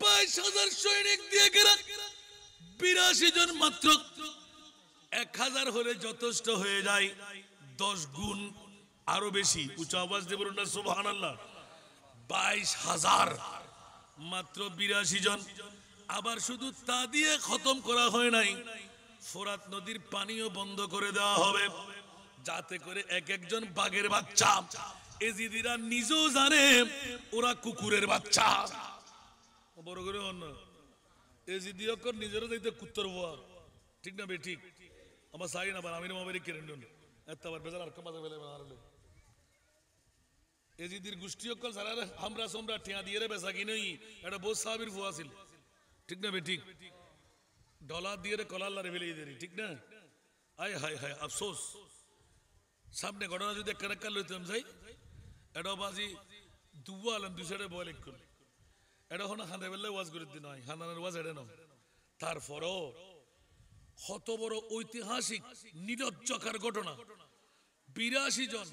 A: 22,000 সৈনিক দিয়ে ঘেরা, 82 জন মাত্র। 1000 হলে যথেষ্ট হয়ে যায়, 10 গুণ আরো বেশি। উচ্চ আওয়াজ দিয়ে বলুন না সুবহানাল্লাহ। 22,000 মাত্র 82 জন। আবার শুধু তা দিয়ে খতম করা হয় নাই, ফোরাত নদীর পানিও বন্ধ করে দেওয়া হবে, যাতে করে এক একজন বাঘের বাচ্চা। এজিদিরা নিজেও জানে ওরা কুকুরের বাচ্চা। বড় করে অন্য এজিদিও কর নিজেরও দেখতে কুত্তর বুয়া, ঠিক না বে ঠিক? আমার সাই না আমি মোবাইলে কেন এতবার বেজার আর কমাতে বেলে মারলো এজিদির গোষ্ঠী অকল সারা আমরা সোমরা ঠিয়া দিয়ে রে বেসা কিনেই এটা বহুত সাহাবীর ফুয়া ছিল, ঠিক না বে ঠিক? ডলার দিয়ে রে কলাল্লারে ফেলে দেরি, ঠিক না? আয় হায় হায় আফসোস। সামনে ঘটনা যদি একটা একটা লইতাম যাই, এটাও বাজি দুবো আলাম দুই সাইডে বয় লিখ করলে এটা হলো হাঁদে বেললে ওয়াজ করে দিন হয়, হান্দানের ওয়াজ এটা নয়। তারপরও কত বড় ঐতিহাসিক নিরজ্জকার ঘটনা। 82 জন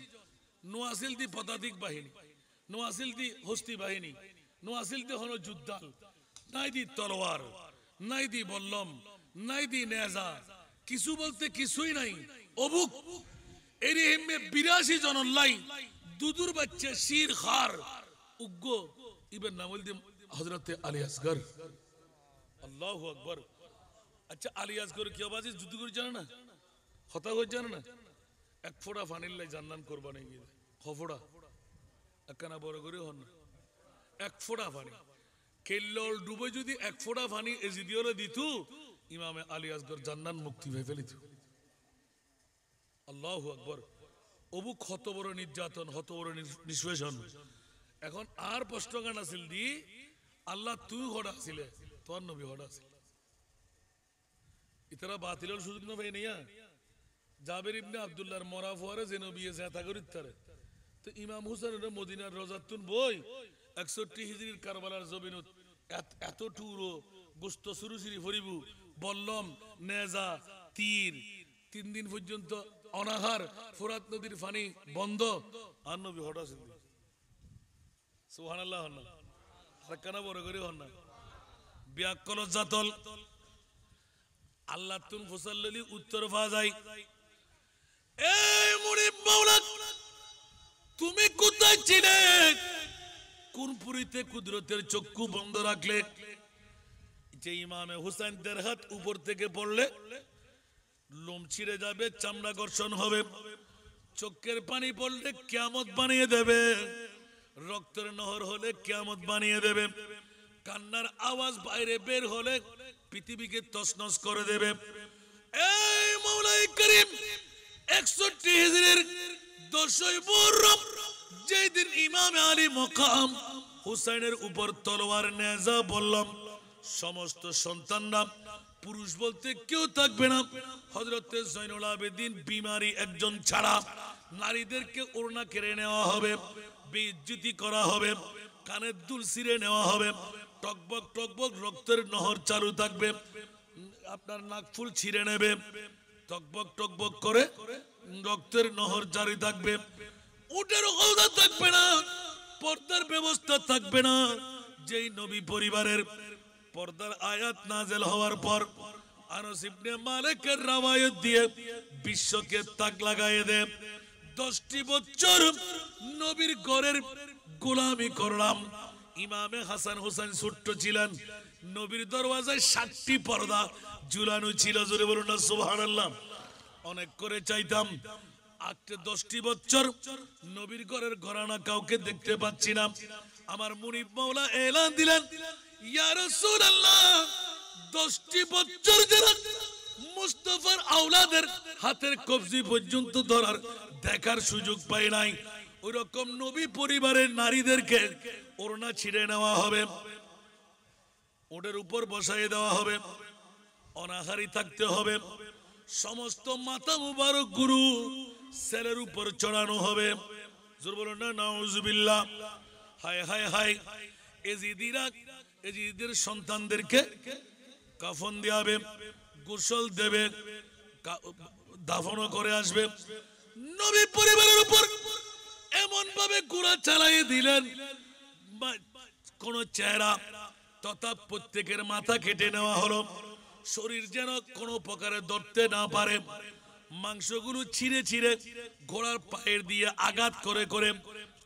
A: নোয়াসিলদি পদাতিক বাহিনী, নোয়াসিলদি হস্তি বাহিনী, নোয়াসিলদি হলো যুদ্ধাল, নাই দি তলোয়ার, নাই দি বল্লম, নাই দি নেজা, কিছু বলতে কিছুই নাই। অবুক এর হিমে 82 জন লাই দুদুর বাচ্চা শির খার উগ্গ ইবেন নামল দি হযরত আলী আসগর। আল্লাহু আকবার। আচ্ছা আলী আসগর কি আওয়াজে যুদ্ধ করে জানে না? কথা হয়ে জানে না? 1 ফোঁটা পানির লাই জান্নান কুরবানি গিয়ে খফোড়া একখানা বড় করে হন 1 ফোঁটা পানি কেল্লল ডুবে যদি 1 ফোঁটা পানি এজিদিওরে দিত, ইমামে আলী আসগর জান্নাত মুক্তি হয়ে ফেলিত। আল্লাহু আকবার। অবু কত বড় নির্যাতন, কত বড় নিষ্পেষণ। এখন আর প্রশ্ন গান আছিল দি আল্লাহ তুই হড়া ছিলে, তোর নবী হড়া ছিল। ইতারা বাতিলের সুযোগ না ভাই নিয়া জাবের ইবনে আব্দুল্লাহর মরা ফুয়ারে যে নবী জাতা করিত তারে তো ইমাম হুসাইনের মদিনার রজাতুন বই 61 হিজরির কারবালার জমিনত এত টুরো গোস্ত সুরুসিরি ফরিবু বল্লম নেজা তীর 3 দিন পর্যন্ত অনাহার ফোরাত নদীর পানি বন্ধ আর নবী হঠাৎ সুবহানাল্লাহ হন না সাকানা বড় করে হন না বিয়াক্কল জাতল আল্লাহ তুন ফসল্লি উত্তর পা যায় এই মুনিব মাওলা তুমি কোথায় ছিলে কোন পুরীতে কুদরতের চক্ষু বন্ধ রাখলে যে ইমামে হুসাইন দেড় হাত উপর থেকে পড়লে লোম ছিঁড়ে যাবে চামড়া ঘর্ষণ হবে চোখের পানি পড়লে কিয়ামত বানিয়ে দেবে রক্তের নহর হলে কিয়ামত বানিয়ে দেবে কান্নার আওয়াজ বাইরে বের হলে পৃথিবীকে তছনছ করে দেবে এই মাওলাই করিম 61 হিজরির 10ই মুহররম যেই দিন ইমাম আলী মকাম হুসাইনের উপর তলোয়ার নেজা বললাম সমস্ত সন্তানরা পুরুষ বলতে কেউ থাকবে না হযরতে জয়নুল আবেদিন বিমারি একজন ছাড়া নারীদেরকে ওড়না কেড়ে নেওয়া হবে বেইজ্জতি করা হবে কানের দুল ছিঁড়ে নেওয়া হবে টকবক টকবক রক্তের নহর চালু থাকবে আপনার নাকফুল ছিঁড়ে নেবে টকবক টকবক করে রক্তের নহর জারি থাকবে উটের ওজা থাকবে না পর্দার ব্যবস্থা থাকবে না যেই নবী পরিবারের পর্দার আয়াত নাযিল হওয়ার পর আনাস ইবনে মালিকের রওয়ায়াত দিয়ে বিশ্বকে তাক লাগায়ে দেয় 10টি বছর নবীর ঘরের গোলামি করলাম ইমামে হাসান হোসেন ছোট্ট ছিলেন নবীর দরওয়াজায় 60টি পর্দা ঝুলানো ছিল জোরে বলুন না সুবহানাল্লাহ অনেক করে চাইতাম আজকে 10টি বছর নবীর ঘরের ঘরানা কাউকে দেখতে পাচ্ছি না আমার মুনিব মাওলা এলান দিলেন ইয়া রাসূলুল্লাহ 10টি বছর যারা মুস্তাফার আওলাদের হাতের কবজি পর্যন্ত ধরার দেখার সুযোগ পাই নাই ওইরকম নবী পরিবারের নারীদেরকে ওড়না ছিঁড়ে নেওয়া হবে ওদের উপর বসাই দেওয়া হবে অনাহারি থাকতে হবে সমস্ত মাথা মুবারক গুরু ছেলের উপর চড়ানো হবে জোর বলুন না নাউজুবিল্লাহ হায় হায় হায় এজিদের সন্তানদেরকে কাফন দেবে গোসল দেবে দাফনও করে আসবে নবী পরিবারের উপর এমন ভাবে গোড়া চালিয়ে দিলেন কোন চেহারা তথা প্রত্যেকের মাথা কেটে নেওয়া হলো শরীর যেন কোনো প্রকারে ধরতে না পারে মাংসগুলো ছিঁড়ে ছিঁড়ে ঘোড়ার পায়ের দিয়ে আঘাত করে করে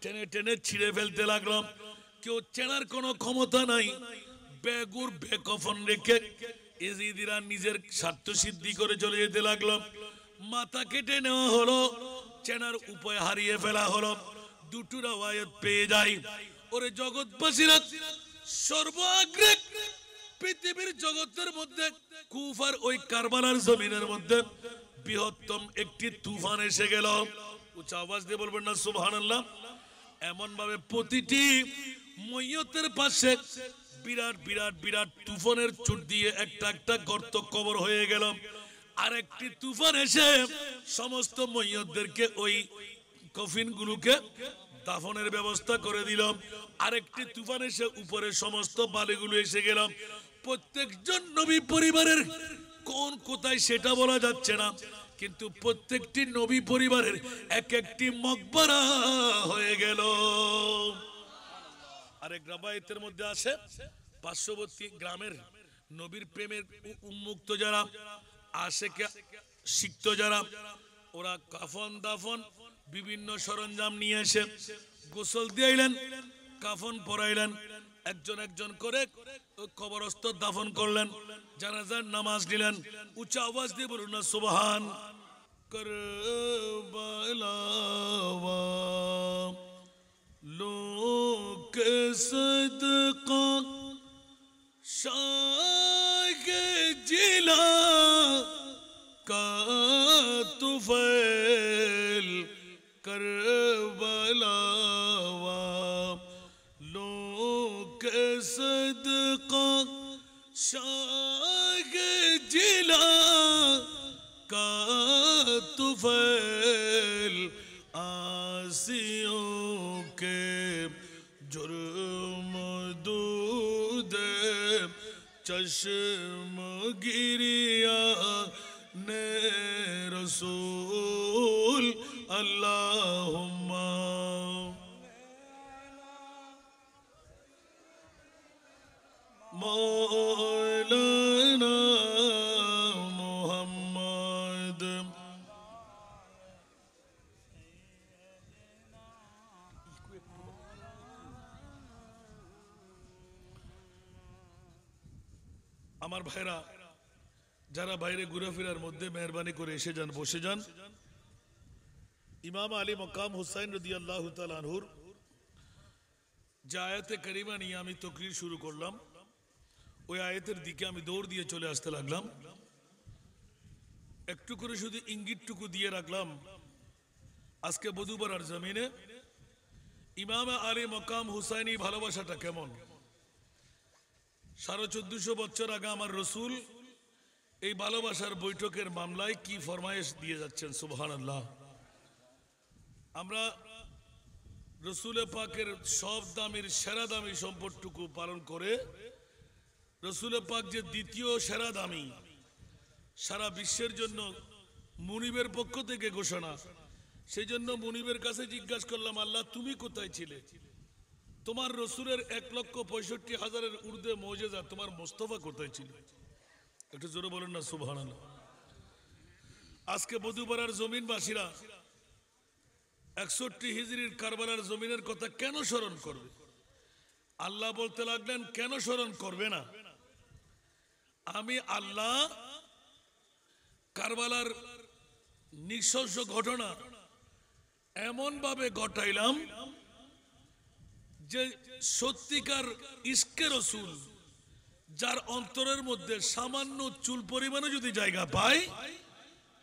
A: টেনে টেনে ছিঁড়ে ফেলতে লাগলো কেউ চেনার কোনো ক্ষমতা নাই বেগুর বেকফন রেখে এজিদিরা নিজের স্বার্থ সিদ্ধি করে চলে যেতে লাগলো মাথা কেটে নেওয়া হলো চেনার উপায় হারিয়ে ফেলা হলো দুটো রাওয়ায়াত পেয়ে যায় ওরে জগৎবাসীরা সর্বাগ্রে পৃথিবীর জগতের মধ্যে কুফার ওই কারবালার জমিনের মধ্যে বৃহত্তম একটি তুফান এসে গেল উচ্চ আওয়াজ দিয়ে বলবেন না সুবহানাল্লাহ এমন ভাবে প্রতিটি ময়্যতের পাশে বিরাট বিরাট বিরাট তুফানের চোট দিয়ে একটা একটা গর্ত কবর হয়ে গেল আরেকটি তুফান এসে সমস্ত ময়্যতদেরকে ওই কফিনগুলোকে দাফনের ব্যবস্থা করে দিল আরেকটি তুফান এসে উপরে সমস্ত বালিগুলো এসে গেল প্রত্যেকজন নবী পরিবারের কোন কোথায় সেটা বলা যাচ্ছে না কিন্তু প্রত্যেকটি নবী পরিবারের এক একটি মকবরা হয়ে গেল আরেক রাবায়াতের মধ্যে আছে পার্শ্ববর্তী গ্রামের নবীর প্রেমের উন্মুক্ত যারা আশেকে সিক্ত যারা ওরা কাফন দাফন বিভিন্ন সরঞ্জাম নিয়ে এসে গোসল দিয়েলেন কাফন পরাইলেন একজন একজন করে কবরস্থ দাফন করলেন জানাজার নামাজ নিলেন উচ্চ আওয়াজ দিয়ে বলুন না সুবহান কারবালা লোক সদকা শাহ জিলা কা তুফৈল करबला लोक सदका शाह जिला का तुफैल आसियों के जुर्म दूद चश्म गिरिया ने रसूल अल्लाहुम्मा मौलाना मुहम्मद। আমার ভাইরা যারা বাইরে ঘোরাফেরার মধ্যে মেহরবানি করে এসে যান, বসে যান। ইমাম আলী মকাম হুসাইন রাদিয়াল্লাহু তাআলা আনহুর যে আয়াতে কারিমা নিয়ে আমি তাকরীর শুরু করলাম, ওই আয়াতের দিকে আমি দৌড় দিয়ে চলে আসতে লাগলাম। একটু করে শুধু ইঙ্গিতটুকু দিয়ে রাখলাম, আজকে বধুপাড়ার জমিনে ইমাম আলী মকাম হুসাইনি ভালোবাসাটা কেমন। 1450 বছর আগে আমার রসুল এই ভালোবাসার বৈঠকের মামলায় কি ফরমায়েশ দিয়ে যাচ্ছেন, সুবহানাল্লাহ। আমরা রসুল পাকের সব দামের সেরা দামি সম্পদটুকু পালন করে, রসুল পাক যে দ্বিতীয় সেরা দামি, সারা বিশ্বের জন্য মুনিবের পক্ষ থেকে ঘোষণা। সেই জন্য মুনিবের কাছে জিজ্ঞাসা করলাম, আল্লাহ তুমি কোথায় ছিলে? তোমার রসুলের 1,65,000 ঊর্ধ্বে মৌজেজা, তোমার মোস্তফা কোথায় ছিল? একটু জোরে বলেন না সুবহানাল্লাহ। আজকে বধুপাড়ার জমিনবাসীরা 61 হিজরির কারবালার জমিনের কথা কেন স্মরণ করবে? আল্লাহ বলতে লাগলেন, কেন স্মরণ করবে না? আমি আল্লাহ কারবালার নৃশংস ঘটনা এমন ভাবে ঘটাইলাম যে সত্যিকার ইশকে রসুল যার অন্তরের মধ্যে সামান্য চুল পরিমাণে যদি জায়গা পায়,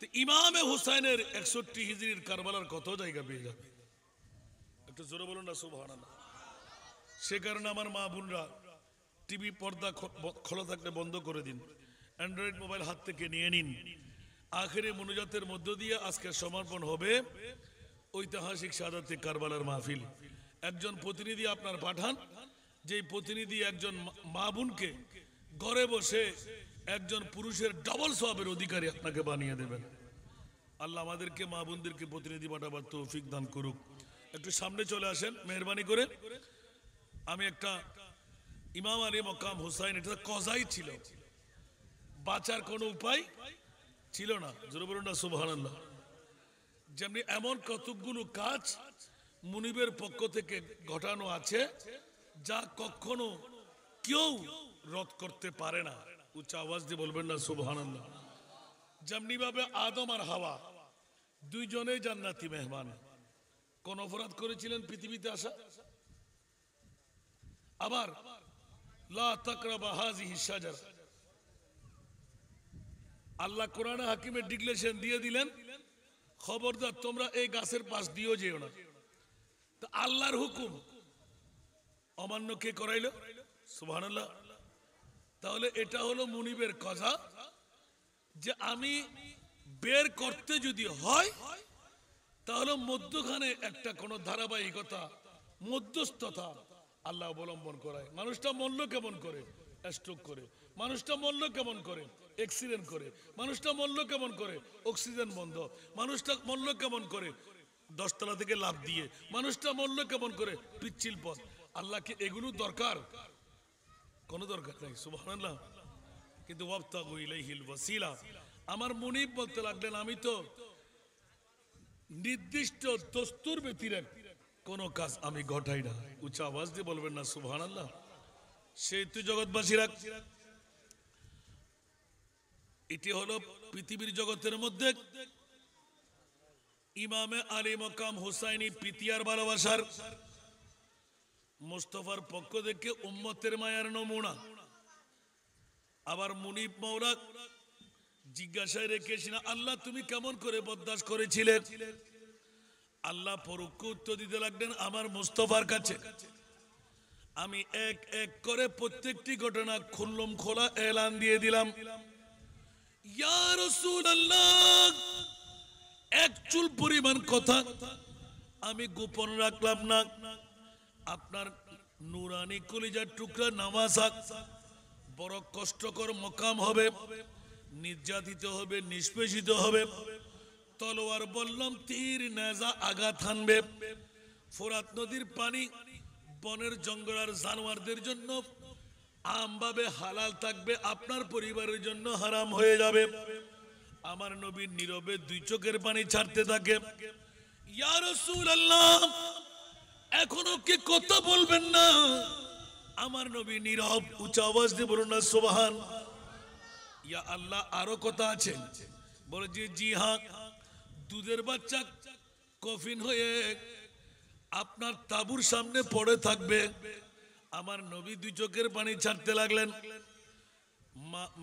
A: তো ইমামে হুসাইনের 61 হিজরির কারবালার কত জায়গা পেয়ে যাবে? একটু জোরে বলুন না সুবহানাল্লাহ। সে কারণে আমার মা বোনরা টিভি পর্দা খোলা থাকলে বন্ধ করে দিন, অ্যান্ড্রয়েড মোবাইল হাত থেকে নিয়ে নিন। আখেরি মুনাজাতের মধ্য দিয়ে আজকে সমর্পণ হবে ঐতিহাসিক শাহাদাতে কারবালার মাহফিল। একজন প্রতিনিধি আপনার পাঠান, যেই প্রতিনিধি একজন মা বোনকে ঘরে বসে একজন পুরুষের ডবল সওয়াবের অধিকারী আপনাকে বানিয়ে দেবেন। আল্লাহ আমাদেরকে মা বোনদেরকে প্রতিনিধি পাঠাবার তৌফিক দান করুক। একটু সামনে চলে আসেন মেহরবানি করে। আমি একটা ইমাম আলী মকাম হুসাইন, এটা কজাই ছিল, বাঁচার কোনো উপায় ছিল না। জোরে বলুন না সুবহানাল্লাহ। যেমনি এমন কতগুলো কাজ মুনিবের পক্ষ থেকে ঘটানো আছে যা কখনো কেউ রদ করতে পারে না। উচ্চ আওয়াজ দিয়ে বলবেন না সুবহানাল্লাহ। যেমনি ভাবে আদম আর হাওয়া দুইজনেই জান্নাতি মেহমান। কোন অপরাধ করেছিলেন পৃথিবীতে আসা? আবার লা তাকরাবা হাযিহি শাজারা, আল্লাহ কোরআনে হাকিমে ডিক্লেরেশন দিয়ে দিলেন, খবরদার তোমরা এই গাছের পাশ দিয়েও যেও না। তো আল্লাহর হুকুম অমান্য কে করাইল? সুবহানাল্লাহ। তাহলে এটা হলো মুনিবের কথা, যে আমি বের করতে যদি হয় তাহলে মধ্যখানে একটা কোন ধারাবাহিকতা, মধ্যস্থতা আল্লাহ অবলম্বন করায়। মানুষটা মরল কেমন করে? স্ট্রোক করে। মানুষটা মরল কেমন করে? অ্যাক্সিডেন্ট করে। মানুষটা মরল কেমন করে? অক্সিজেন বন্ধ। মানুষটা মরল কেমন করে? 10 তলা থেকে লাফ দিয়ে। মানুষটা মরল কেমন করে? পিচ্ছিল পথ। আল্লাহকে এগুলো দরকার? কোনো দরকার নাই, সুবহানাল্লাহ। কিন্তু ওয়াবতাগু ইলাইহিল ওয়াসিলা, আমার মুনিব বলতে লাগলেন, আমি তো নির্দিষ্ট দস্তুর ব্যতিরেক কোন কাজ আমি ঘটাই না। উচ্চ আওয়াজ দিয়ে বলবেন না সুবহানাল্লাহ। সেই তো জগৎবাসীরা, এটি হলো পৃথিবীর জগতের মধ্যে ইমামে আলী মকাম হুসাইনি প্রীতিয়ার ভালোবাসার, মুস্তাফার পক্ষ থেকে উম্মতের মায়ার নমুনা। আবার মুনিব মাওলা জিজ্ঞাসায় রেখেছিলেন, আল্লাহ তুমি কেমন করে বরদাস্ত করেছিলে? আল্লাহ পরোক্ষ উত্তর দিতে লাগলেন, আমার মুস্তাফার কাছে আমি এক এক করে প্রত্যেকটি ঘটনা খুললম খোলা এলান দিয়ে দিলাম। ইয়া রাসূলুল্লাহ, এক চুল পরিমাণ কথা আমি গোপন রাখলাম না। আপনার নুরানি কলিজার টুকরা নামাজ বড় কষ্টকর মকাম হবে, নির্যাতিত হবে, নিষ্পেষিত হবে। তলোয়ার বললাম, তীর নেজা আঘাত হানবে। ফোরাত নদীর পানি বনের জঙ্গল আর জানোয়ারদের জন্য আমভাবে হালাল থাকবে, আপনার পরিবারের জন্য হারাম হয়ে যাবে। আমার নবী নীরবে দুই চোখের পানি ছাড়তে থাকে। ইয়া রাসূলুল্লাহ, এখনো কি কথা বলবেন না? আমার নবী নীরব, উচ্চ আওয়াজ দিয়ে বলুন না সুবহান। ইয়া আল্লাহ, আরো কথা আছে? বলে যে জি হ্যাঁ, দুধের বাচ্চা কফিন হয়ে আপনার তাবুর সামনে পড়ে থাকবে। আমার নবী দুই চোখের পানি ছাড়তে লাগলেন।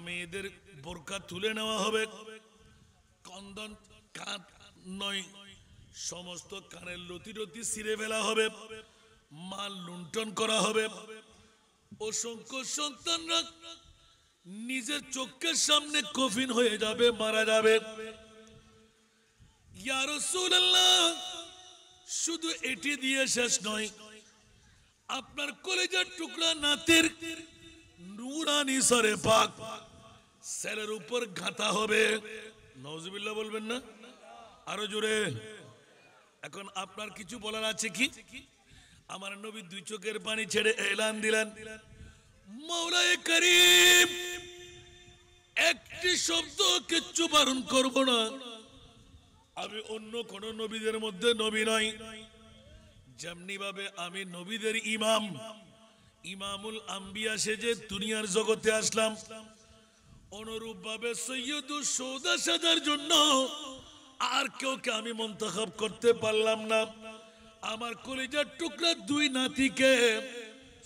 A: মেয়েদের বোরকা তুলে নেওয়া হবে, কন্দন কান নয়, সমস্ত কানের লতি লতি ছিঁড়ে ফেলা হবে, মাল লুণ্ঠন করা হবে। অসংখ্য সন্তানরা নিজের চোখের সামনে কফিন হয়ে যাবে, মারা যাবে। ইয়া রাসূলুল্লাহ, শুধু এটি দিয়ে শেষ নয়, আপনার কলেজের টুকরা নাতির নূরানি সরে পাক সেলের উপর গাঁথা হবে। নাউজুবিল্লাহ বলবেন না? আরো জোরে। এখন আপনার কিছু বলার আছে কি? আমার নবী দুই চোখের পানি ছেড়ে এলান দিলেন, মাওলায়ে কারীম, একটি শব্দ কিচ্ছু বারণ করব না। আমি অন্য কোন নবীদের মধ্যে নবী নই। যেমনি ভাবে আমি নবীদের ইমাম, ইমামুল আম্বিয়া সেজে দুনিয়ার জগতে আসলাম, অনুরূপ ভাবে সৈয়দুল সৌদা সাজার জন্য আর কেউকে আমি মুনতাখাব করতে পারলাম না। আমার কলিজার টুকরা দুই নাতিকে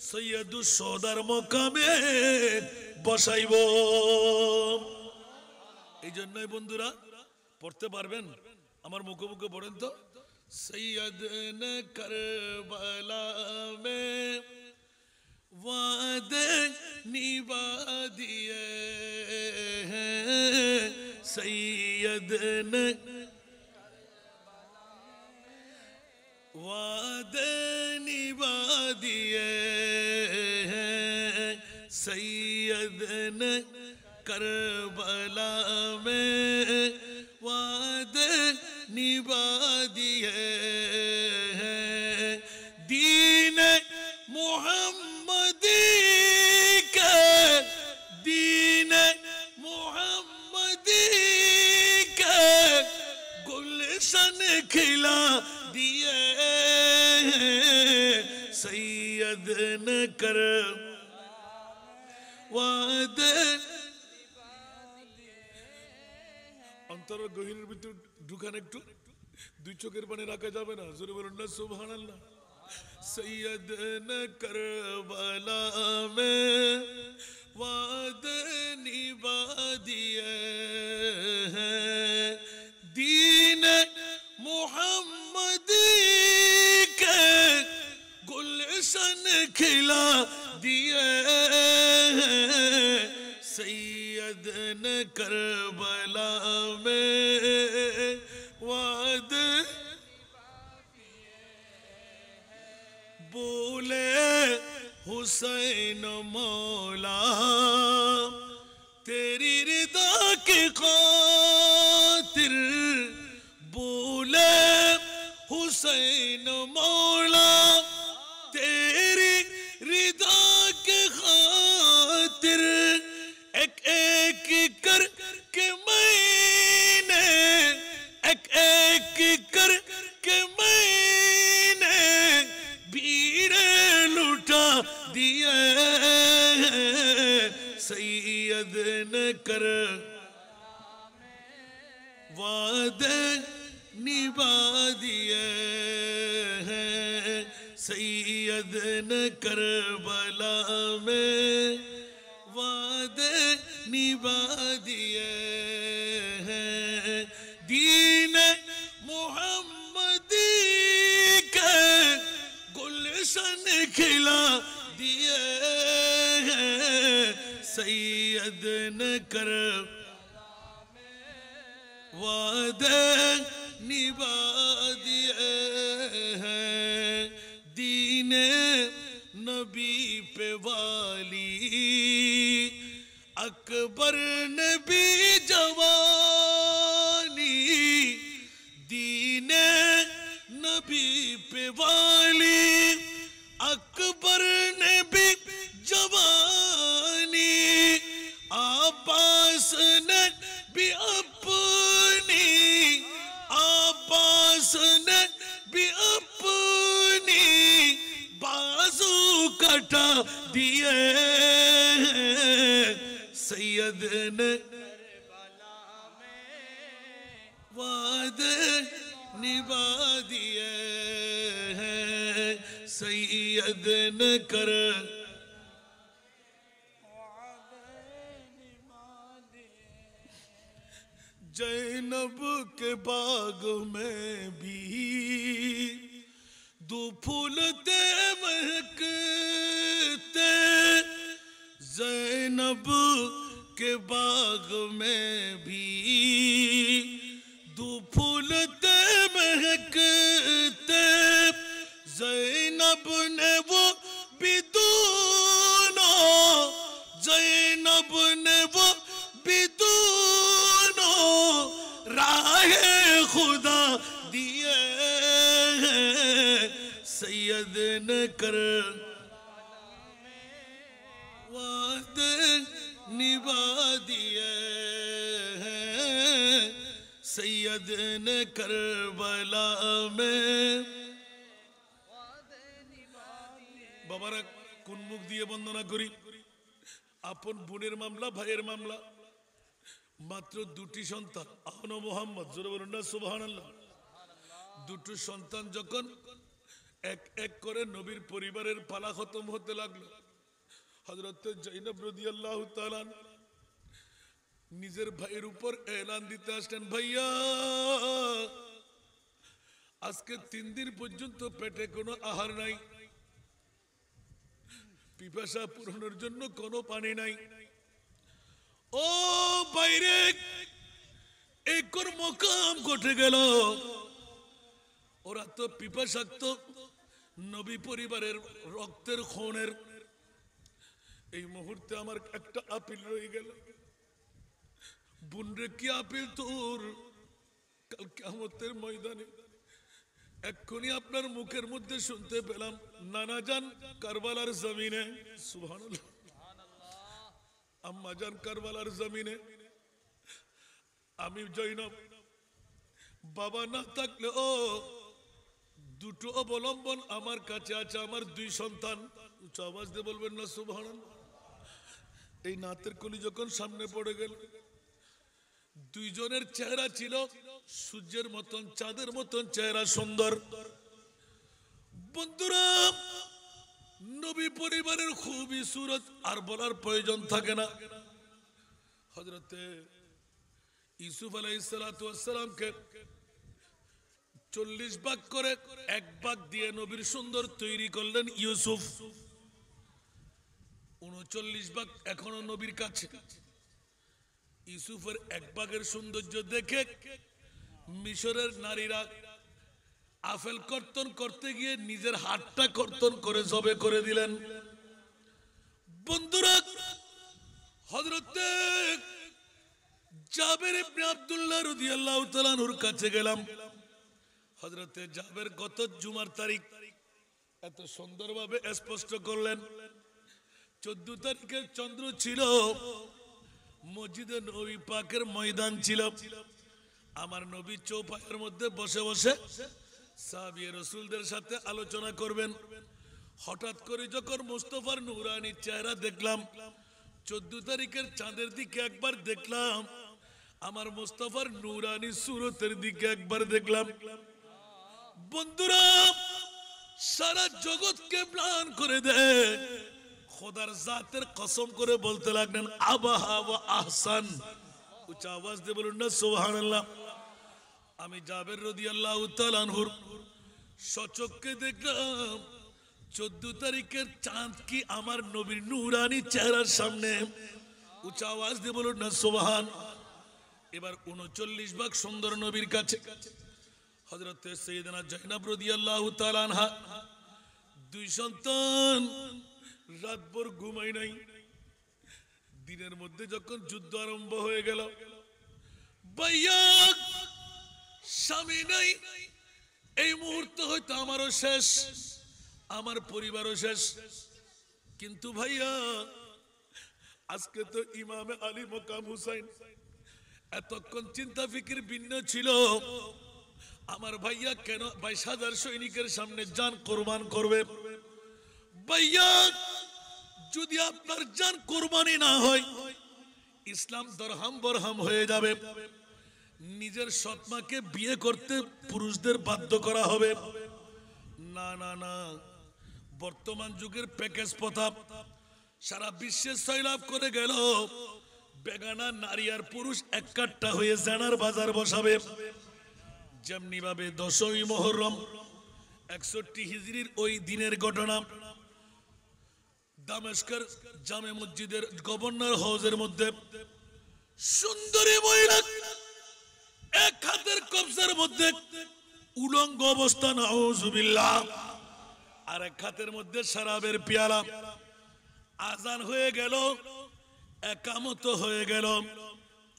A: সৈয়দুল সৌদার মোকামে বসাইব। এই জন্যই বন্ধুরা পড়তে পারবেন, আমার মুখে মুখে পড়েন তো, সৈয়দ নে কারবালা মে वादे निभा दिए हैं सैयद ने, वादे निभा दिए हैं सैयद ने करबला में, वादे निभा दिए हैं। दीन मुहम्मदी के, दीन मुहम्मदी के गुलशन खिला दिए सैयद ने कर वादे। অন্তর গহীনের ভিতর ঢুকান একটু, দুই চোখের পানি রাখা যাবে না, জোরে বলুন না সুবহানাল্লাহ। सैयद ने करबला में वादे निभा दिए हैं, दीन मुहम्मदी के गुलशन खिला दिए हैं सैयद ने करबला में वादे। बोले हुसैन मौला तेरी रिदा की खातिर, बोले हुसैन मौला तेरी रिदा की खातिर, एक एक कर के मैंने, एक एक कर के मैंने बीरे लुटा दिए सैयद ने कर वादे निभा दिए हैं सैयद ने करबला में वादे निभा दिए हैं। दीन मुहम्मदी के गुलशन खिला दिए हैं सैयद ने कर वादे निभा दिए हैं दीने नबी पे वाली अकबर ने भी जवानी दीने नबी पे वाली अकबर ने भी जवानी अब्बास ने भी अपनी अब्बास ने भी अपनी बाजू कटा दिए सैयद ने वादे निभा दिए हैं सैयद ने कर जैनब के बाग में भी दो फूल दे महकते जैनब के बाग में भी दो फूल दे महकते जैनब ने वो भी दोनों जैनब ने वो भी दोनों राहे खुदा दिए सैयद ने कर वादे निभा दिए हैं सैयद ने करबला में बाबारा কোন মুখ দিয়ে বন্দনা করি আপন বোনের মামলা ভাইয়ের মামলা মাত্র দুটি সন্তান আহনো মোহাম্মদ জোরে বলুন না সুবহানাল্লাহ দুটো সন্তান যখন এক এক করে নবীর পরিবারের পালা খতম হতে লাগলো হযরত জৈনব রাদিয়াল্লাহু তাআলা নিজের ভাইয়ের উপর এলান দিতে আসলেন ভাইয়া আজকে 3 দিন পর্যন্ত পেটে কোনো আহার নাই পিপাসা পূরণের জন্য কোনো পানি নাই ও বাইরে একর মকাম ঘটে গেল ওরা তো পিপাসাক্ত নবী পরিবারের রক্তের খুনের এই মুহূর্তে আমার একটা আপিল রয়ে গেল বুনরে কি আপিল তোর কাল কিয়ামতের ময়দানে এক্ষুনি আপনার মুখের মধ্যে শুনতে পেলাম নানা জান কারবালার জমিনে সুবহানাল্লাহ আম্মা জান কারবালার জমিনে আমি জৈনব বাবা না থাকলে ও দুটো অবলম্বন আমার কাছে আছে আমার দুই সন্তান উচ্চ আওয়াজ দিয়ে বলবেন না সুবহানাল্লাহ এই নাতের কলি যখন সামনে পড়ে গেল দুইজনের চেহারা ছিল সূর্যের মতন চাঁদের মতন চেহারা সুন্দর বন্ধুরা নবী পরিবারের খুবই সুরত আর বলার প্রয়োজন থাকে না হযরতে ইউসুফ আলাইহিস সালাতু ওয়াস সালামকে 40 ভাগ করে এক ভাগ দিয়ে নবীর সুন্দর তৈরি করলেন ইউসুফ 39 ভাগ এখনো নবীর কাছে ইউসুফের এক ভাগের সৌন্দর্য দেখে মিশরের নারীরা আফেল কর্তন করতে গিয়ে নিজের হাতটা কর্তন করে জবে করে দিলেন বন্ধুরা হযরতে জাবের ইবনে আব্দুল্লাহ রাদিয়াল্লাহু তাআলা আনহুর কাছে গেলাম হযরতে জাবের গত জুমার তারিখ এত সুন্দরভাবে স্পষ্ট করলেন 14 তারিখের চন্দ্র ছিল মসজিদে নবী পাকের ময়দান ছিল আমার নবী চৌপায়ের মধ্যে বসে বসে সাহাবী রাসূলদের সাথে আলোচনা করবেন হঠাৎ করে যখন মুস্তাফার নূরানী চেহারা দেখলাম 14 তারিখের চাঁদের দিকে একবার দেখলাম আমার মুস্তাফার নূরানী সুরতের দিকে একবার দেখলাম বন্ধুরা সারা জগৎকে প্লান করে দেয় খোদার জাতের কসম করে বলতে লাগলেন আবাহা ওয়া আহসান উচ্চ আওয়াজ দিয়ে বলুন না সুবহানাল্লাহ আমি জাবের রাদিয়াল্লাহু তাআলা আনহুর সচক্ষে দেখলাম 14 তারিখের চাঁদ কি আমার নবীর নূরানী চেহারার সামনে উচ্চ আওয়াজ দিয়ে বলুন না সুবহান এবার 39 ভাগ সুন্দর নবীর কাছে হযরতে সাইয়েদনা জাইনাব রাদিয়াল্লাহু তাআলা আনহা, দুই সন্তান, রাতভর ঘুমাই নাই। দিনের মধ্যে যখন যুদ্ধ আরম্ভ হয়ে গেল, ভাইয়া স্বামী নাই, এই মুহূর্তে হয়তো আমারও শেষ, আমার পরিবারও শেষ। কিন্তু ভাইয়া আজকে তো ইমামে আলী মকাম হুসাইন, এতক্ষণ চিন্তা ফিকির ভিন্ন ছিল। আমার ভাইয়া কেন 22,000 সৈনিকের সামনে জান কোরবান করবে? ভাইয়া যদি আপনার জান কোরবানি না হয়, ইসলাম দরহাম বরহাম হয়ে যাবে। নিজের সৎমাকে বিয়ে করতে পুরুষদের বাধ্য করা হবে। না না না, বর্তমান যুগের প্যাকেজ প্রথা সারা বিশ্বে সয়লাভ করে গেল। বেগানা নারী আর পুরুষ একাট্টা হয়ে জানার বাজার বসাবে। যেমনি ভাবে 10ই মুহররম 61 হিজরির ওই দিনের ঘটনা, দামেস্কের জামে মসজিদের গভর্নর হাউসের মধ্যে সুন্দরী মহিলা এক হাতের কবজার মধ্যে উলঙ্গ অবস্থা, নাউজুবিল্লাহ, আর এক হাতের মধ্যে শরাবের পেয়ালা। আজান হয়ে গেল, একামত হয়ে গেল।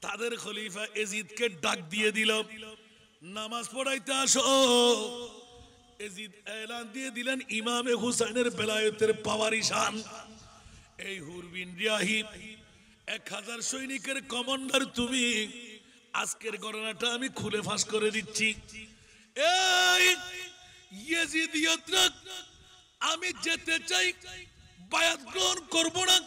A: তাদের খলিফা এজিদকে ডাক দিয়ে দিল, নামাজ পড়াইতে আসো। এজিদ এলান দিয়ে দিলেন, ইমামে হুসাইনের বেলায়েতের পাওয়ারি শান। এই হুরবিন রিয়াহি 1000 সৈনিকের কমান্ডার তুমি। আজকের ঘটনাটা আমি খুলে ফাঁস করে দিচ্ছি। এই ইয়েজিদিয়তরা, আমি যেতে চাই, বায়াত গ্রহণ করব না,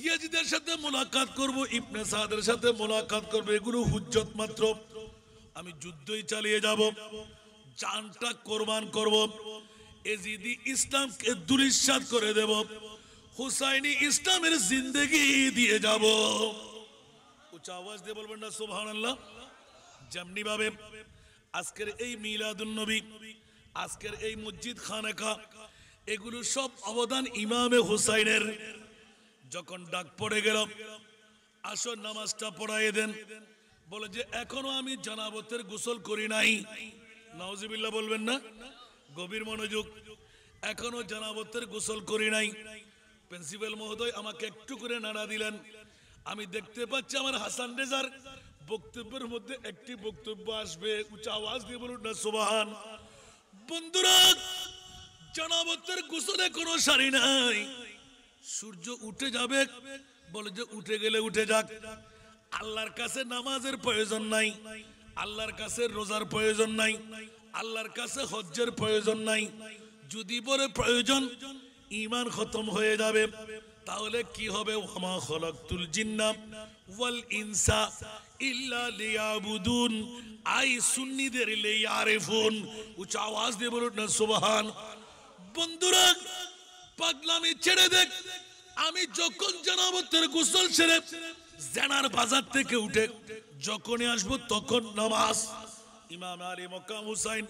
A: ইয়েজিদের সাথে মোলাকাত করব, ইবনে সাদের সাথে মোলাকাত করব, এগুলো হুজ্জত মাত্র। আমি যুদ্ধই চালিয়ে যাব, জানটা কোরবান করব। এজিদি ইসলামকে দুলিশাত করে দেব, হুসাইনি ইসলামের জিন্দেগি দিয়ে যাব। উচ্চ আওয়াজ দিয়ে বলবেন না সুবহানাল্লাহ। যেমনি ভাবে আজকের এই মিলাদুন নবী, আজকের এই মসজিদ খানেকা, এগুলো সব অবদান ইমামে হুসাইনের। যখন ডাক পড়ে গেল, আসর নামাজটা পড়াই দেন, বলে যে এখনো আমি জানাবতের গোসল করি নাই। নাউজুবিল্লাহ বলবেন না, গভীর মনোযোগ। এখনো জানাবতের গোসল করি নাই। প্রিন্সিপাল মহোদয় আমাকে একটু করে নাড়া দিলেন। আমি দেখতে পাচ্ছি আমার হাসান রেজার বক্তব্যের মধ্যে একটি বক্তব্য আসবে। উচ্চ আওয়াজ দিয়ে বলুন না সুবহান। বন্ধুরা, জানাবতের গোসলে কোনো সারি নাই। সূর্য উঠে যাবে, বলে যে উঠে গেলে উঠে যাক। আল্লাহর কাছে নামাজের প্রয়োজন নাই, আল্লাহর কাছে রোজার প্রয়োজন নাই, আল্লাহর কাছে হজ্জের প্রয়োজন নাই। যদি বলে প্রয়োজন, ঈমান খতম হয়ে যাবে। তাহলে কি হবে? ওয়ামা খলাকতুল জিন্না ওয়াল ইনসা ইল্লা লিয়াবুদুন। আই সুন্নিদের লিয়ারিফুন। উচ্চ আওয়াজ দিয়ে বলুন না সুবহান। বন্ধুরা, পাগলামি ছেড়ে দেখ। আমি যখন জানাবতের গোসল ছেড়ে জানার বাজার থেকে উঠে যখনই আসবো, তখন নামাজ। ইমাম আলী মকাম হুসাইন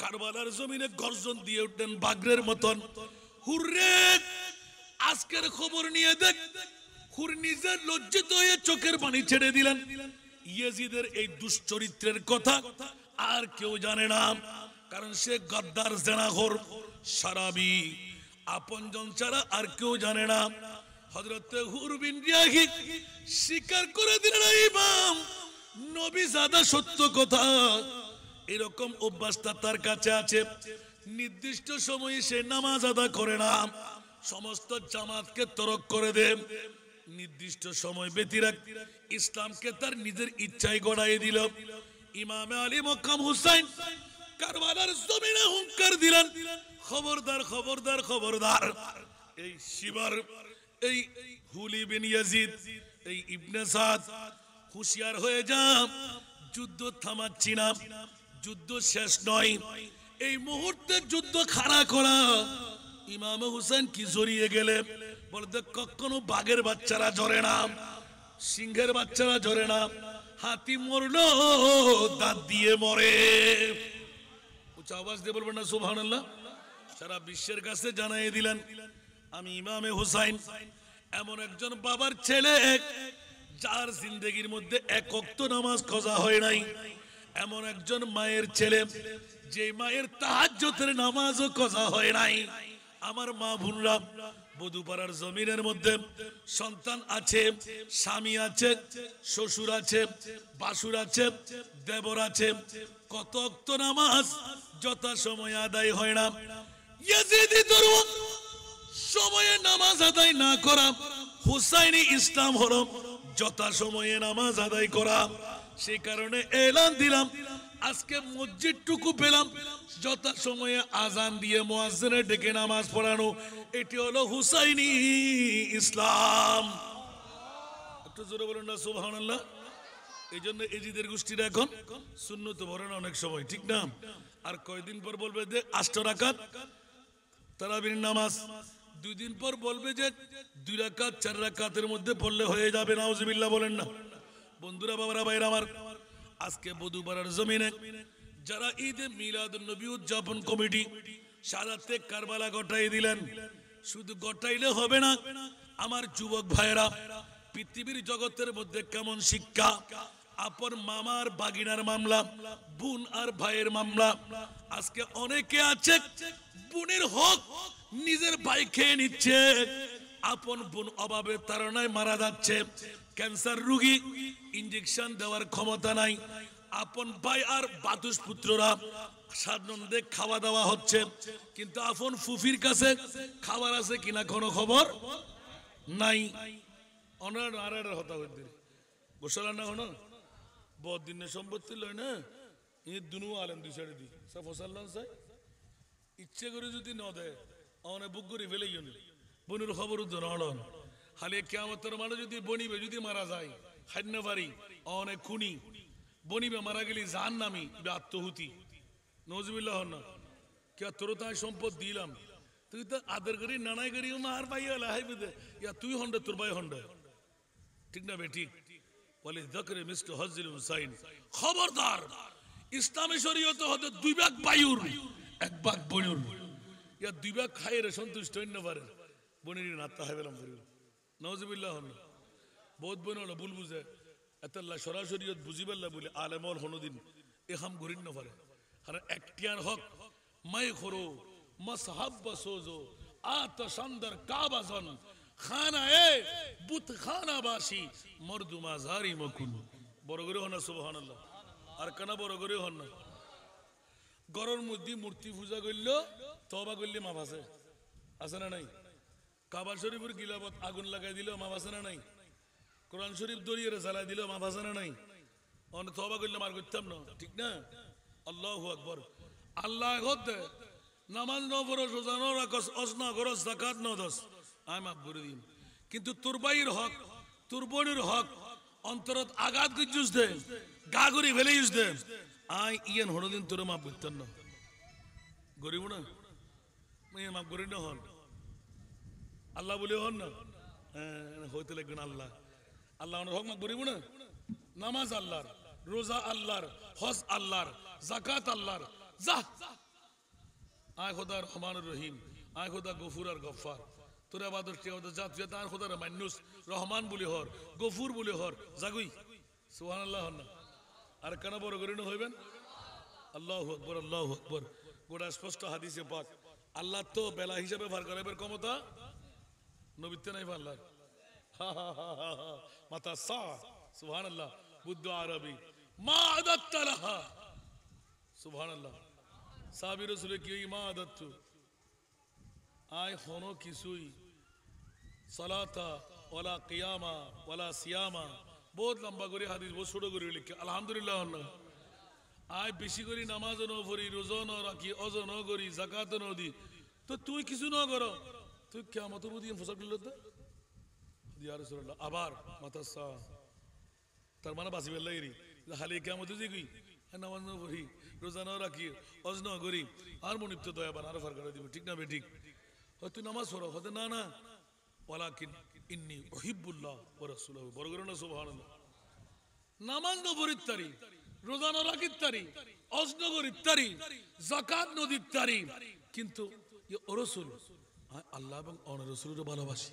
A: কারবালার জমিনে গর্জন দিয়ে উঠলেন বাগরের মতন, হুররে! আজকের খবর নিয়ে দেখ। হুর নিজে লজ্জিত হয়ে চোখের পানি ছেড়ে দিলেন। ইয়েজিদের এই দুশ্চরিত্রের কথা আর কেউ জানে না, কারণ সে গদ্দার, জেনাখোর, শরাবি, আপনজন ছাড়া আর কেউ জানে না। হযরত হুর বিন রিয়াহি স্বীকার করে দিলেন, ইমাম নবী জাদা সত্য কথা। এরকম অভ্যাসটা তার কাছে আছে। নির্দিষ্ট সময়ে সে নামাজ আদা করে না, সমস্ত জামাতকে তরক করে দেন। নির্দিষ্ট সময় ব্যতিরেক ইসলামকে তার নিজের ইচ্ছায় গড়াই দিল। ইমামে আলী মকাম হুসাইন কারবালার জমিনে হুঙ্কার দিলেন, খবরদার খবরদার খবরদার! এই শিবার, এই হুলি বিন ইয়াজিদ, এই ইবনে সাদ, হুঁশিয়ার হয়ে যা। যুদ্ধ থামাচ্ছি না, যুদ্ধ শেষ নয়। এই মুহূর্তে যুদ্ধ খাড়া করা। ইমাম হুসেন কি জড়িয়ে গেলে বলতে, কখনো বাঘের বাচ্চারা ঝরে না, সিংহের বাচ্চারা ঝরে না। হাতি মরলো দাঁত দিয়ে মরে। উচ্চ আওয়াজ দিয়ে বলবেন না সুবহানাল্লাহ। সারা বিশ্বের কাছে জানাই দিলেন, আমি ইমামে হুসাইন এমন একজন বাবার ছেলে যার জিন্দেগির মধ্যে এক ওয়াক্ত নামাজ কাজা হয় নাই, এমন একজন মায়ের ছেলে যে মায়ের তাহাজ্জুদের নামাজও কাজা হয় নাই। আমার মা বোনরা, বধুপাড়ার জমিনের মধ্যে সন্তান আছে, স্বামী আছে, শ্বশুর আছে, বাসুর আছে, দেবর আছে, কত ওয়াক্ত নামাজ যথা সময় আদায় হয় না। ইয়াজিদি ধর্ম সময়ে নামাজ আদায় না করা, হুসাইনি ইসলাম হলো যথা সময়ে নামাজ আদায় করা। সেই কারণে এলান দিলাম, আজকে মসজিদটুকু পেলাম যথা সময়ে আজান দিয়ে মুয়াজ্জিনে ডেকে নামাজ পড়ানো, এটি হলো হুসাইনি ইসলাম। একটু জোরে বলুন না সুবহানাল্লাহ। এই জন্য এজিদের গোষ্ঠীরা এখন সুন্নত পড়ে না অনেক সময়, ঠিক না? আর কয়দিন পর বলবে যে 8 রাকাত তারাবির নামাজ, 2 দিন পর বলবে যে 2 রাকাত 4 রাকাতের মধ্যে পড়লে হয়ে যাবে। নাউজুবিল্লাহ বলেন না। বন্ধুরা, বাবারা, ভাইরা আমার, আজকে বধুপাড়ার জমিনে যারা ঈদে মিলাদুন নবী উদযাপন কমিটি সারাতে কারবালা গটাই দিলেন, শুধু গটাইলে হবে না, আমার যুবক ভাইরা, পৃথিবীর জগতের মধ্যে কেমন শিক্ষা, আপন মামার বাগিনার মামলা, বোন আর ভাইয়ের মামলা। আজকে অনেকে আছে বোনের হক নিজের ভাই খেয়ে নিচ্ছে, আপন বোন অভাবে তাড়নায় মারা যাচ্ছে, ক্যান্সার রোগী, ইনজেকশন দেওয়ার ক্ষমতা নাই, আপন ভাই আর বাতুস পুত্ররা সানন্দে খাওয়া দাওয়া হচ্ছে, কিন্তু আপন ফুফির কাছে খাবার আছে কিনা কোনো খবর নাই। অনার আর হতা হইতে গোসালা না হন বহুত দিনের সম্পত্তি লয় না, এই দুনু আলেন 2 সাইডে দি সব ফসাল্লাহ চাই, ইচ্ছে করে যদি ন দেয় অনেক বুক করে ফেলে গেল বনুর খবর উদ্ধারণ। হালে কিয়ামতের মানে যদি বনিবে, যদি মারা যায় খাইনা পারি অনেক খুনি বনিবে, মারা গেলি জাহান্নামী, আত্মহুতি। নজবিল্লাহ হন না, কে তোর তাই সম্পদ দিলাম, তুই তো আদর করি নানাই করি মার ভাই হলে হাইবে দে, ইয়া তুই হন্ডে তোর ভাই হন্ডে, ঠিক না বে? ঠিক বলে দকরে মিস্টার হজিল হুসাইন, খবরদার, ইসলামী শরীয়তে হতে 2 ভাগ বায়ুর 1 ভাগ বনুর, ইয়া 2 ভাগ খাইরে সন্তুষ্ট হইন না পারে, বনির নাত্তা হয় বেলাম করি। নজবিল্লাহ হন না, বহুত বন হলো ভুল বুঝে এতাল্লাহ সরাসরিয়ত বুঝিবাল্লা বলে আলেমল হনদিন এখাম ঘুরিন না পারে। আর একটিয়ার হক মাই খরো মসহাব্বা সোজো আতশান্দর কাবাজন খানা এ বুত খানা বাসি মর্দুমা জারি মকুন। বড় করে হন না সুবহানাল্লাহ। আর কানা বড় করে হন না, গরর মধ্যে মূর্তি পূজা করলো তওবা করলে মাপ আছে, আছে না নাই? কাবা শরীফের গিলাবত আগুন লাগাই দিলেও মাপ আছে না নাই? কোরআন শরীফ দরিয়ে জ্বালাই দিলেও মাপ আছে না নাই? অনেক তওবা করলে মার করতাম না, ঠিক না? আল্লাহু আকবার। আল্লাহ হতে নামাজ ন পড়স, রোজা ন রাখস, অজ ন করস, যাকাত ন দস, আমি মাফ করে দিন। কিন্তু তোর ভাইয়ের হক, তোর বোনের হক অন্তরত আঘাত গুজুস দে, গা গড়ি ফেলে ইউস দে, আই ইয়ান হনদিন তোর মাফ করতাম না। গরিব না মাফ করি না হন, আল্লাহ বলে হন না, হ্যাঁ হইতে লাগবে না। আল্লাহ আল্লাহ হক মাফ করিব না। নামাজ আল্লাহর, রোজা আল্লাহর, হজ আল্লাহর, যাকাত আল্লাহর। যা আয় খোদা রহমানুর রহিম, আয় খোদা গফুর আর গফফার, তোর আবাদত জাত তার খোদার মান্নুস রহমান বলে হর, গফুর বলে হর, জাগুই সুবহানাল্লাহ হন না। আর কেন বড় করে না হইবেন? আল্লাহু আকবার, আল্লাহু আকবার। গোটা স্পষ্ট হাদিসে পাক, আল্লাহ তো বেলা হিসাবে ভার করাবের ক্ষমতা নবীতে নাই আল্লাহ। মাতা সা সুবহানাল্লাহ, বুদ্ধ আরবি মা আদাত্তা লাহা সুবহানাল্লাহ। সাহাবী রাসূল কি মা আদাত্তু, আয় হনো কিছুই সালাতা ওয়ালা কিয়ামা ওয়ালা সিয়ামা, বহুত লম্বা করে হাদিস, বহুত ছোট করে লিখে আলহামদুলিল্লাহ। আয় বেশি করি নামাজও ন পড়ি, রোজা ন রাখি, অজ ন করি, যাকাত ন দি, তো তুই কিছু ন কর, তুই কিয়ামতের মধ্যে ফসল দিল তো ইয়া রাসূলুল্লাহ। আবার মাতাসা তার মানে বাঁচি বেলা এরি হালি কিয়ামতে যে কই নামাজ ন পড়ি, রোজা ন রাখি, অজ ন করি, আর মনিব তো দয়া বান আরো ফার করে দিব, ঠিক না বে? ঠিক। তুই নামাজ পড়ো, হতে না না ওয়ালাকিন ইন্নী উহিব্বুল্লাহ ওয়া রাসূলুহু, বড় করে না সুবহানাল্লাহ। নামাজ ন পড়িত তারি, রোজা ন রাখিত তারি, অজ ন করিত তারি, যাকাত ন দিত তারি, কিন্তু ও রাসূল আল্লাহ এবং ওনার রাসূলকে ভালোবাসি,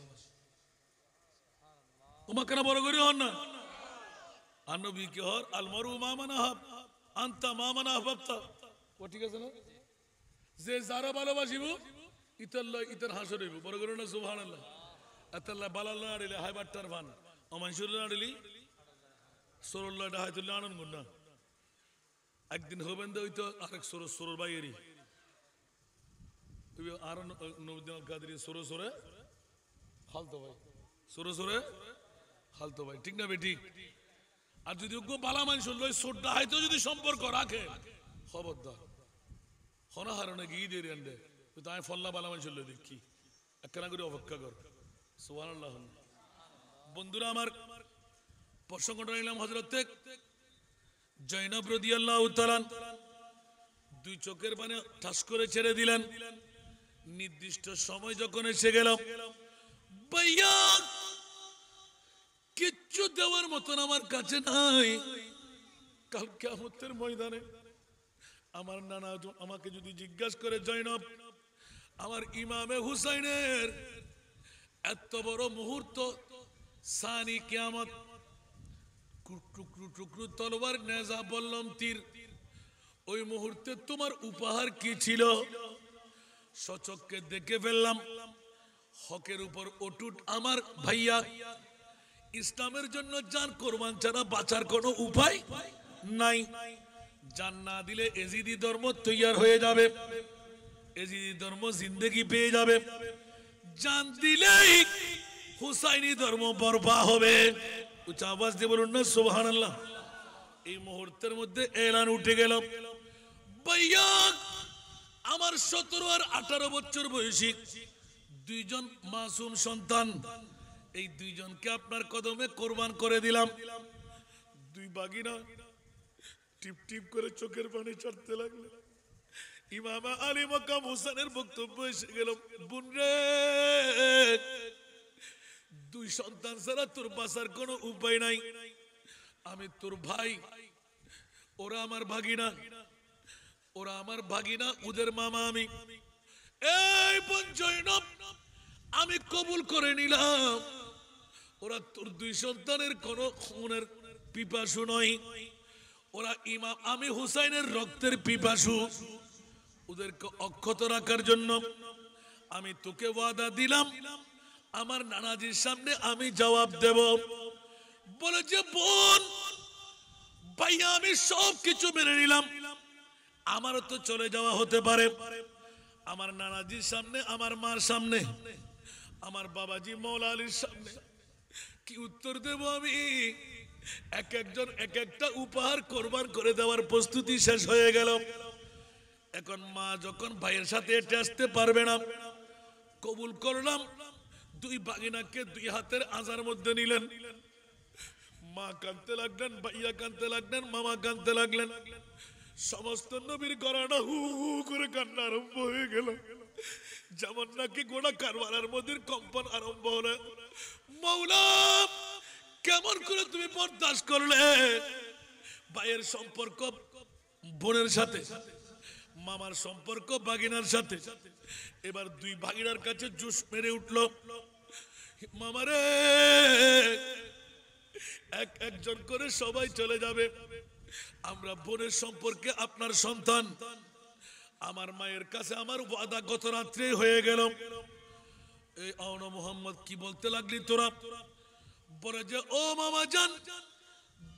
A: ওমা কেন বড় করে হন না? আর নবী কি হর আল মারু মা মান আহাব, আন্তা মামানা আহবাবতা, ও ঠিক আছে না? যে যারা ভালোবাসিব ইতার হাসর হইব, বড় করে না সুবহানাল্লাহ। আতাল্লাহ বালাল্লাহ আড়িলে হাই বাট্টার ভান অমানসুল্লাহ আড়িলি সরল্লাহ হাইতুল্লাহ আনন্দ গুন্না একদিন হবেন দে হইতো আরেক সরর বাইয়েরই আর নবুদ্দিন কাদের সরে হালতো ভাই, সরে হালতো ভাই, ঠিক না বে ঠিক? আর যদি বালা মানুষ সোড্ডা হয়তো যদি সম্পর্ক রাখে খবরদার হনাহারণে গিয়ে দিয়ে রেন্ডে তাই ফল্লা বালা মানুষ দেখি একখানা করে অপেক্ষা কর। সুবহানাল্লাহ। বন্ধুরা আমার, প্রসঙ্গটা নিলাম হযরত জয়নব রাদিয়াল্লাহু তাআলা দুই চোখের পানি ঠাস করে ছেড়ে দিলেন। নির্দিষ্ট সময় যখন এসে গেল, ভাইয়া কিচ্ছু দেওয়ার মতন আমার কাছে নাই। কাল কিয়ামতের ময়দানে আমার নানা আমাকে যদি জিজ্ঞাসা করে, জয়নব আমার ইমামে হুসাইনের এত বড় মুহূর্ত সানি কিয়ামত, টুকরু টুকরু তলোয়ার নেজা বললাম তীর, ওই মুহূর্তে তোমার উপহার কি ছিল? সচক্ষে দেখে ফেললাম হকের উপর অটুট আমার ভাইয়া, ইসলামের জন্য জান কোরবান ছাড়া বাঁচার কোনো উপায় নাই। জান না দিলে এজিদি ধর্ম তৈয়ার হয়ে যাবে, এজিদি ধর্ম জিন্দেগি পেয়ে যাবে, জান দিলেই হুসাইনি ধর্ম বরবাদ হবে। উচ্চ আওয়াজ দিয়ে বলুন না সুবহানাল্লাহ। এই মুহূর্তের মধ্যে এলান উঠে গেল, ভাইয়া আমার 17 আর 18 বছর বয়সী দুইজন মাসুম সন্তান, এই দুইজনকে আপনার কদমে কোরবান করে দিলাম। দুই বাগিনা টিপ টিপ করে চোখের পানি ছাড়তে লাগলো। ইমাম আলী মাকাম হোসেনের বক্তব্য এসে গেল, বোন রে, দুই সন্তান ছাড়া তোর বাঁচার কোনো উপায় নাই। আমি তোর ভাই, ওরা আমার ভাগিনা, ওরা আমার ভাগিনা, ওদের মামা আমি। এই বোন জয়নব, আমি কবুল করে নিলাম, ওরা তোর দুই সন্তানের কোন খুনের পিপাসু নয়, ওরা ইমাম আমি হুসাইনের রক্তের পিপাসু। ওদেরকে অক্ষত রাখার জন্য আমি তোকে ওয়াদা দিলাম, আমার নানাজির সামনে আমি জবাব দেব। বলে যে বোন ভাইয়া আমি সব কিছু মেনে নিলাম, আমারও তো চলে যাওয়া হতে পারে, আমার নানাজির সামনে, আমার মার সামনে, আমার বাবাজি মৌলা আলীর সামনে কি উত্তর দেব আমি? এক একজন এক একটা উপহার কোরবান করে দেওয়ার প্রস্তুতি শেষ হয়ে গেল। এখন মা যখন ভাইয়ের সাথে হেঁটে আসতে পারবে না, কবুল করলাম, দুই বাগিনাকে দুই হাতের আজার মধ্যে নিলেন। মা কাঁদতে লাগলেন, ভাইয়া কাঁদতে লাগলেন, মামা কাঁদতে লাগলেন। সমস্ত নবীর গড়াটা হু হু করে কান্না আরম্ভ হয়ে গেল, যেমন নাকি গোটা কারবালার মধ্যে কম্পন আরম্ভ হলো। মাওলা কেমন করে তুমি বরদাস্ত করলে? ভাইয়ের সম্পর্ক বোনের সাথে, মামার সম্পর্ক বাগিনার সাথে। এবার দুই ভাগিনার কাছে জুস মেরে উঠলো, মামারে একজন করে সবাই চলে যাবে, আমরা বোনের সম্পর্কে আপনার সন্তান, আমার মায়ের কাছে আমার ওয়াদা গত রাত্রে হয়ে গেল। এই আওনা মোহাম্মদ কি বলতে লাগলি তোরা? বলে যে ও মামা জান,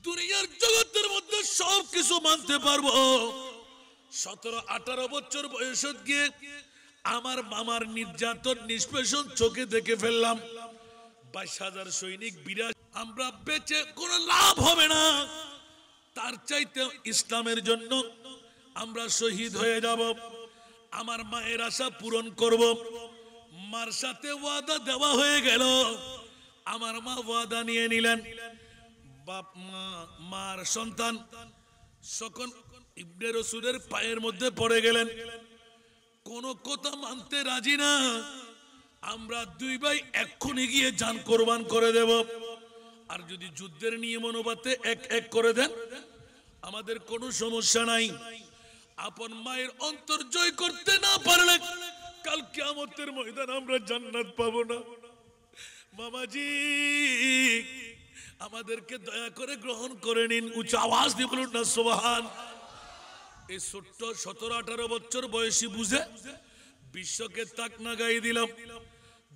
A: দুনিয়ার জগতের মধ্যে সব কিছু মানতে পারবো, 17-18 বছর বয়স গিয়ে আমার মামার নির্যাতন নিষ্পেষণ চোখে দেখে ফেললাম। 22,000 সৈনিক বিরাজ, আমরা বেঁচে কোনো লাভ হবে না, তার চাইতে ইসলামের জন্য আমরা শহীদ হয়ে যাব, আমার মায়ের আশা পূরণ করব। মার সাথে ওয়াদা দেওয়া হয়ে গেল, আমার মা ওয়াদা নিয়ে নিলেন। বাপ মা মার সন্তান সকল ইবনে রাসূলের পায়ের মধ্যে পড়ে গেলেন, কোন কথা মানতে রাজি না, আমরা দুই ভাই এক্ষুনি গিয়ে জান কোরবান করে দেব, আর যদি যুদ্ধের নিয়ম অনুপাতে এক এক করে দেন আমাদের কোনো সমস্যা নাই। আপন মায়ের অন্তর জয় করতে না পারলে কাল কিয়ামতের ময়দানে আমরা জান্নাত পাবো না। মামাজি আমাদেরকে দয়া করে গ্রহণ করে নিন। উচ্চ আওয়াজ দিয়ে বলুন না সুবহান। এই ছোট্ট 17-18 বছর বয়সী বুঝে বিশ্বকে তাক না গাই দিলাম।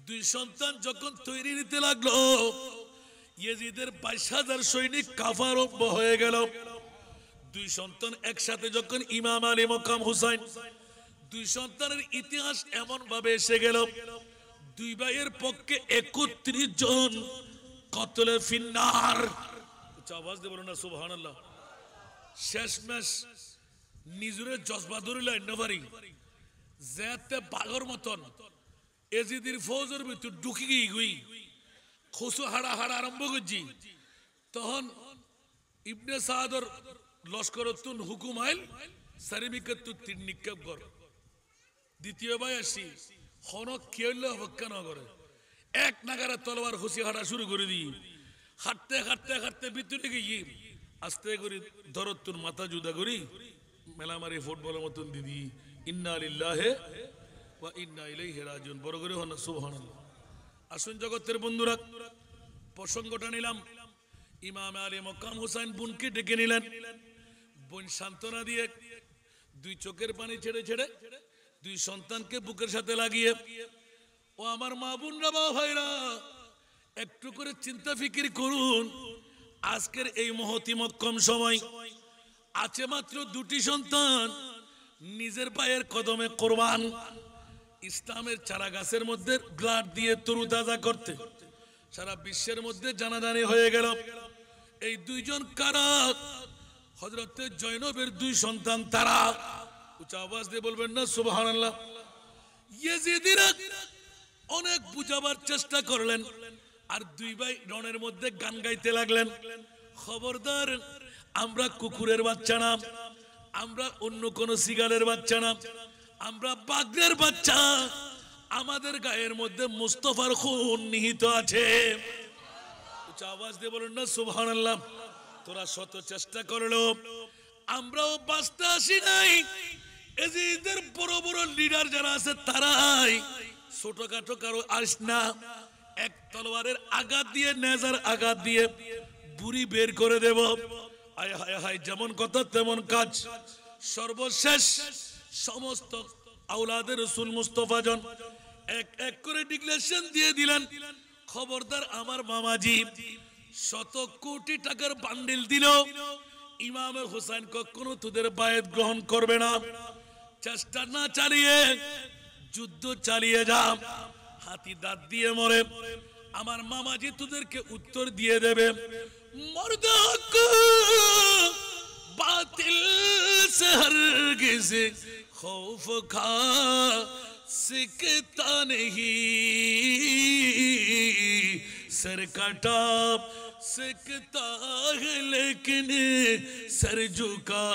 A: দুই সন্তান যখন তৈরি নিতে লাগলো, ইয়েজিদের 22,000 সৈনিক কাফারম্ভ হয়ে গেল। দুই সন্তান একসাথে যখন ইমাম আলী মকাম হুসাইন, দুই সন্তানের ইতিহাস এমন ভাবে এসে গেল, দুই ভাইয়ের পক্ষে 31 জন কতলে ফিন্নার। আওয়াজ দিয়ে বলুন না সুবহানাল্লাহ। শেষমেশ নিজের জজবা ধরিল পারি যেতে বাঘর মতন এজিদির ফৌজের ভিতর ঢুকি গই খসু হাড়া হাড়া আরম্ভ করছি। তখন ইবনে সাদর লস্করতুন হুকুম আইল সারিমিকাতু তিন নিক্ষেপ কর। দ্বিতীয় ভাই আসি হনক কেউলে হক্কা না করে এক নাগারে তলোয়ার খুশি হাঁটা শুরু করে দিই। হাঁটতে হাঁটতে হাঁটতে ভিতরে গিয়ে আস্তে করে ধরতুন মাথা জুদা করি মেলামারি ফুটবলের মতন দিদি ইন্না লিল্লাহি ওয়া ইন্না ইলাইহি রাজিউন। বড় করে হন সুবহানাল্লাহ। আসুন জগতের বন্ধুরা, প্রসঙ্গটা নিলাম। ইমাম আলী মকাম হুসাইন বোনকে ডেকে নিলেন। বোন সান্ত্বনা দিয়ে দুই চোখের পানি ছেড়ে ছেড়ে দুই সন্তানকে বুকের সাথে লাগিয়ে, ও আমার মা বোনরা বা ভাইরা, একটু করে চিন্তা ফিকির করুন। আজকের এই মহতি মক্কম সময় আছে মাত্র দুটি সন্তান নিজের পায়ের কদমে কোরবান, ইসলামের চারা গাছের মধ্যে ব্লাড দিয়ে তরুতাজা করতে সারা বিশ্বের মধ্যে জানাজানি হয়ে গেল। এই দুইজন কারা? হযরত জয়নবের দুই সন্তান তারা। উচ্চ আওয়াজ দিয়ে বলবেন না সুবহানাল্লাহ। ইয়েজিদিরা অনেক বুঝাবার চেষ্টা করলেন, আর দুই ভাই রণের মধ্যে গান গাইতে লাগলেন, খবরদার আমরা কুকুরের বাচ্চা না, আমরা অন্য কোন সিগারের বাচ্চা না, আমরা বাঘের বাচ্চা, আমাদের গায়ের মধ্যে মুস্তাফার খুন নিহিত আছে। উচ্চ আওয়াজ দিয়ে বলুন না সুবহানাল্লাহ। তোরা শত চেষ্টা করলো, আমরাও বাঁচতে আসি নাই। এদের বড় বড় লিডার যারা আছে তারাই ছোটখাটো কারো আস না। এক তলোয়ারের আঘাত দিয়ে, নেজার আঘাত দিয়ে বুড়ি বের করে দেব। আয় হায় হায়, যেমন কথা তেমন কাজ। সর্বশেষ সমস্ত আওলাদের রাসূল মুস্তাফা জন এক এক করে ডিক্লারেশন দিয়ে দিলেন, খবরদার আমার মামাজি 100 কোটি টাকার বান্ডিল দিল, ইমাম হুসাইন কখনো তোদের বায়াত গ্রহণ করবে না। চেষ্টা না চালিয়ে যুদ্ধ চালিয়ে যা, হাতি দাঁত দিয়ে মরে, আমার মামাজি তোদেরকে উত্তর দিয়ে দেবে। মর্দ হক বাতিল সে হরগিজ खौफ खा सकता नहीं, सर कटा सकता है लेकिन सर झुका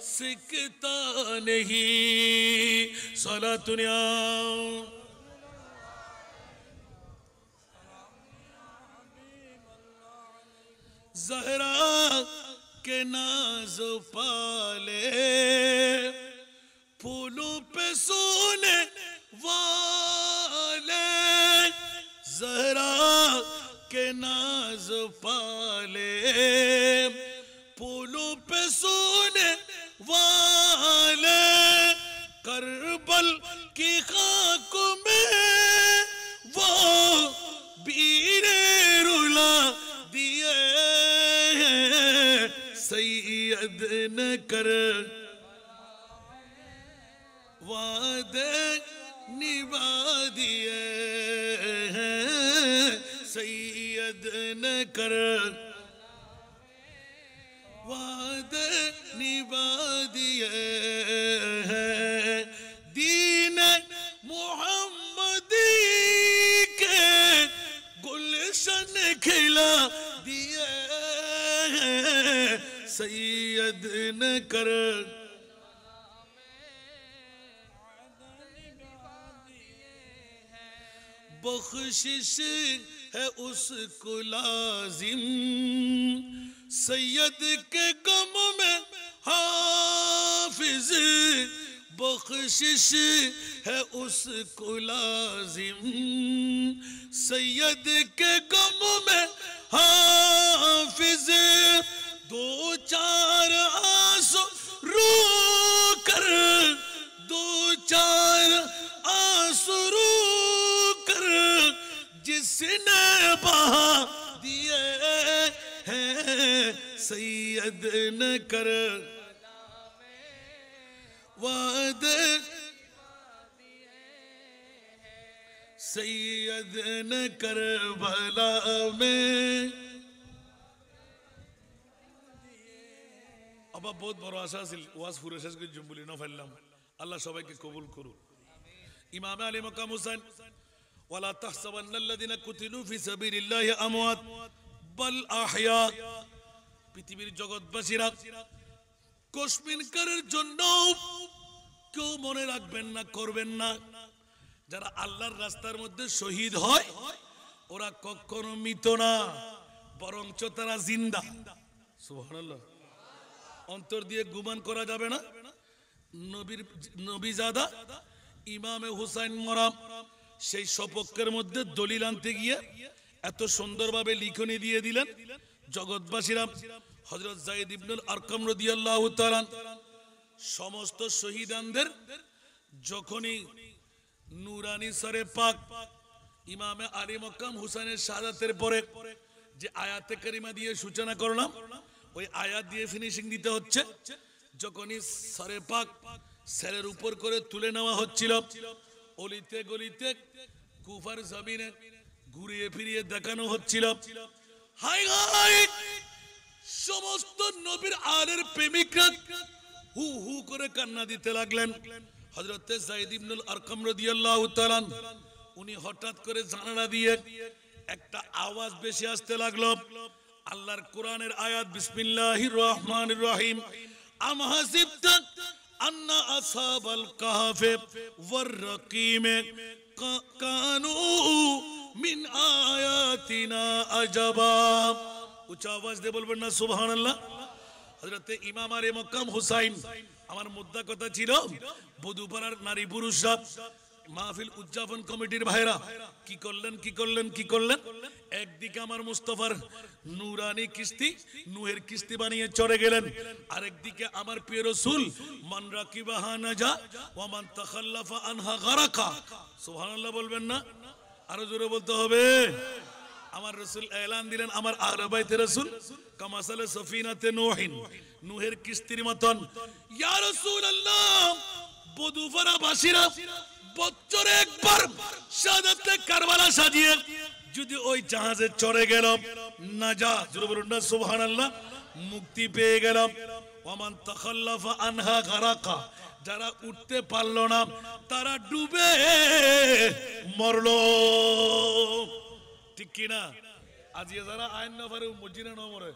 A: सकता नहीं। सलातुनिया ज़हरा के नाज़ पाले, फूलों पे सोने वाले, ज़हरा के नाज़ पाले, फूलों पे सोने वाले, करबल की खाक में वो बीरे रुला दिए, सैयद न कर वादे निभा दिए, सैयद न कर वादे निभा दिए, दीन मोहम्मदी के गुलशन खिला दिए, सैयद न कर बख्शिश है उसको लाजिम, सैयद के गम में हाफिज, बख्शिश है उसको लाजिम, सैयद के गम में हाफिज, दो चार आंसू रो न कर वादे सैयद न कर भला में। আবার বহুত বড় আশা আছিল ওয়াজ পুরো শেষ করে জুম বলি না ফেললাম। আল্লাহ সবাইকে কবুল করুন। ইমাম আলী মাকাম হুসাইন ওয়ালা তাহসাবান্নাল্লাযিনা কুতিলু ফি সাবিলিল্লাহি আমওয়াত বাল আহইয়া। পৃথিবীর জগৎবাসীরা কাশ্মীরের জন্য কেউ মনে রাখবেন না, করবেন না। যারা আল্লাহর রাস্তার মধ্যে শহীদ হয় ওরা কখনো মৃত না, বরঞ্চ তারা জিন্দা। সুবহানাল্লাহ। অন্তর দিয়ে গুমান করা যাবে না। নবীজাদা ইমামে হুসাইন মরাম সেই সপক্ষের মধ্যে দলিল আনতে গিয়ে এত সুন্দরভাবে লিখনি দিয়ে দিলেন জগৎবাসীরা। হযরত যায়েদ ইবনুল আরকাম রাদিয়াল্লাহু তাআলা সমস্ত শহীদানদের যখনই নূরানি সরে পাক ইমামে আলী মাকাম হুসাইনের শাহাদাতের পরে যে আয়াতে কারিমা দিয়ে সূচনা করলাম ওই আয়াত দিয়ে ফিনিশিং দিতে হচ্ছে। যখনই সরে পাক সেলের উপর করে তুলে নেওয়া হচ্ছিল, অলিতে গলিতে কুফার জমিনে ঘুরিয়ে ফিরিয়ে দেখানো হচ্ছিল। হাই হাই সমস্ত নবীর আলের প্রেমিকরা হু হু করে কান্না দিতে লাগলেন। হযরত যায়েদ ইবনুল আরকাম রাদিয়াল্লাহু তাআলা উনি হঠাৎ করে জানালা দিয়ে একটা আওয়াজ বেশি আসতে লাগলো। আল্লাহর কোরআনের আয়াত বিসমিল্লাহির রহমানির রহিম। আম হাসিবতা আন্না আসহাবাল কাহফি ওয়ার রাকিম কানু মিন আয়াতিনা আজাবা। উচ্চ আওয়াজ দিয়ে বলবেন না সুবহানাল্লাহ। হযরত ইমাম আলী মাকাম হুসাইন, আমার মুদ্দা কথা ছিল বধুপাড়ার নারী পুরুষরা মাহফিল উদযাপন কমিটির ভাইরা কি করলেন কি করলেন কি করলেন। একদিকে আমার মুস্তাফার নূরানি কিস্তি নূহের কিস্তি বানিয়ে চড়ে গেলেন, আরেকদিকে আমার প্রিয় রাসূল মান রাকিবাহা নাজা ওয়া মান তাখাল্লাফা আনহা গারাকা। সুবহানাল্লাহ বলবেন না, আরো জোরে বলতে হবে। আমার রাসূল এলান দিলেন আমার আহলে বাইতে রাসূল কামাসালে সফিনাতে নূহিন, নূহের কিস্তির মতন। ইয়া রাসূলুল্লাহ বধুপাড়া বাসীরা বছরে একবার শাহাদাতে কারবালা সাজিয়ে যদি ওই জাহাজে চড়ে গেল নাজা, জোরে বলুন না সুবহানাল্লাহ, মুক্তি পেয়ে গেলাম। ওয়ামান তাখাল্লাফা আনহা গারাকা, যারা উঠতে পারলো না তারা ডুবে মরলো। ঠিক কি না? আজ যারা আইন না পারে মসজিদে না মরে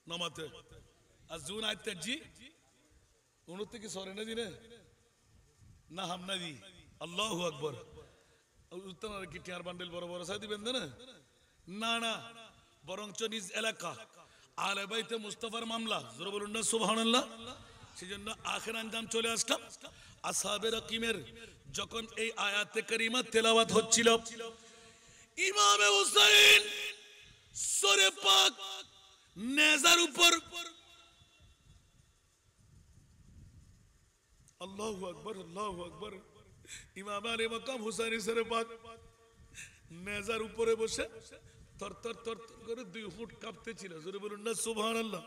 A: নামাতে আর জুন আইতে জি উনুর থেকে সরে না দিনে না হামনা দি আল্লাহু আকবার। উত্তর কি টিয়ার বান্ডেল বড় বড় সাই দিবেন না না, বরঞ্চ নিজ এলাকা আহলে বাইতে মুস্তাফার মামলা, জোরে বলুন না সুবহানাল্লাহ। সেজন্য আখির আঞ্জাম চলে আসলাম। আসহাবে রাকিমের যখন এই আয়াতে কারিমা তেলাওয়াত হচ্ছিল, ইমামে হুসাইন সরে পাক নেজার উপর আল্লাহু আকবার আল্লাহু আকবার। ইমাম আলী মাকাম হুসাইন সরে পাক নেজার উপরে বসে থরথর থরথর করে 2 ফুট কাঁপতেছিল, জোরে বলুন না সুবহানাল্লাহ।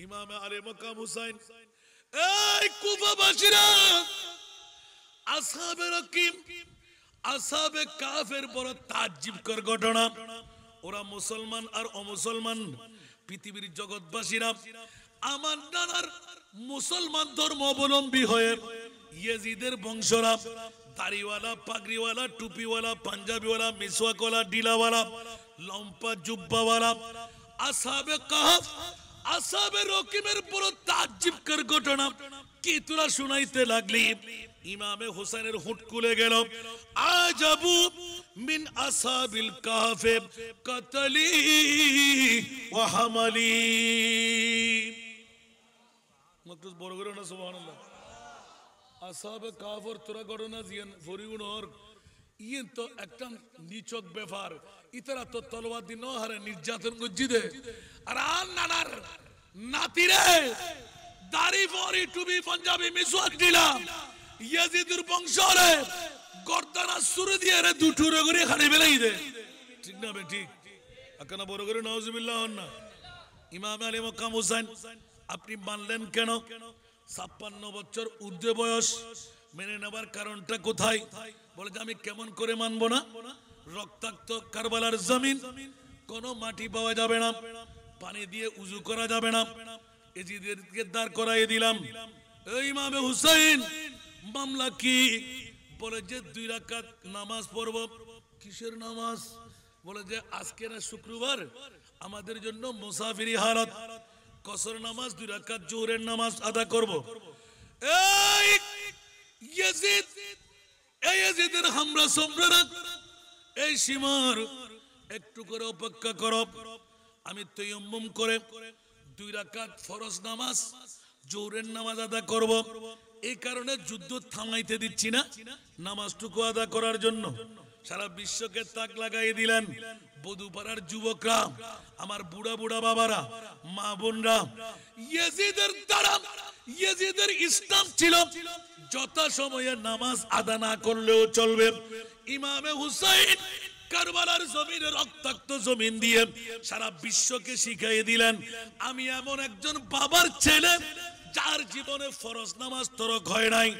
A: ইমাম আলী মাকাম হুসাইন, এই কুফাবাসীরা, আসহাবে রাকিম আসহাবে কাফের বড় তাজ্জুবকর ঘটনা। ওরা মুসলমান আর অমুসলমান পৃথিবীর জগৎবাসীরা আমার নানার মুসলমান ধর্ম অবলম্বী হয়ে ইয়েজিদের বংশরা, দাড়িওয়ালা পাগড়িওয়ালা টুপিওয়ালা পাঞ্জাবিওয়ালা মিসওয়াকওয়ালা ডিলাওয়ালা লম্পা জুব্বাওয়ালা আসহাবে কাহফ আসহাবে রাকিমের বড় তাজ্জুবকর ঘটনা কি তোরা শুনাইতে লাগলি। ইমামে হুসাইনের হুট খুলে গেল। আজাবু মিন আসহাবিল কাহফে কাতলি ওয়া হামালি। মকরুজ বড় করে না সুবহানাল্লাহ। আসহাবে কাহফের তোরা ঘটনা জিয়ান ফরিগুনর ইয়েন তো একটা নিচক ব্যাপার। ইতারা তো তলোয়ার দিন হারে নির্যাতন গজ্জিদে আর নানার নাতিরে দাড়ি ফরি টুপি পাঞ্জাবি মিসওয়াক দিলাম ইয়াজিদের বংশরে গর্দানা সুরে দিয়ে রে দুটুরে করে খালি বেলাই দে। ঠিক না বে ঠিক? আকানা বড় করে নাউজুবিল্লাহ হন না। ইমাম আলী মকাম হুসাইন আপনি মানলেন কেন? 56 বছর ঊর্ধ্বে বয়স, মেনে নেবার কারণটা কোথায়? বলে যে আমি কেমন করে মানবো না? রক্তাক্ত কারবালার জমিন, কোনো মাটি পাওয়া যাবে না, পানি দিয়ে উজু করা যাবে না, এজিদেরকে দাঁড় করাই দিলাম। এই ইমামে হুসাইন মামলা কি? বলে যে 2 রাকাত নামাজ পড়ব। কিসের নামাজ? বলে যে আজকে না শুক্রবার, আমাদের জন্য মুসাফিরি হালত, কসর নামাজ 2 রাকাত জোহরের নামাজ আদা করব। এই ইয়াজিদ, এই ইয়াজিদের হামলা সম্রাট, এই সীমার একটু করে অপেক্ষা করো, আমি তায়াম্মুম করে 2 রাকাত ফরজ নামাজ জোহরের নামাজ আদা করব। এই কারণে যুদ্ধ থামাইতে দিচ্ছি না, নামাজটুকু আদা করার জন্য। সারা বিশ্বকে তাক লাগাই দিলেন। বধুপাড়ার যুবকরা, আমার বুড়া বুড়া বাবারা, মা বোনরা, ইয়াজিদের দ্বারা, ইয়াজিদের ইসলাম ছিল যথা সময়ে নামাজ আদা না করলেও চলবে। ইমামে হুসাইন কারবালার জমিনে, রক্তাক্ত জমিন দিয়ে সারা বিশ্বকে শিখাই দিলেন, আমি এমন একজন বাবার ছেলে যার জীবনে ফরজ নামাজ তরক হয় নাই,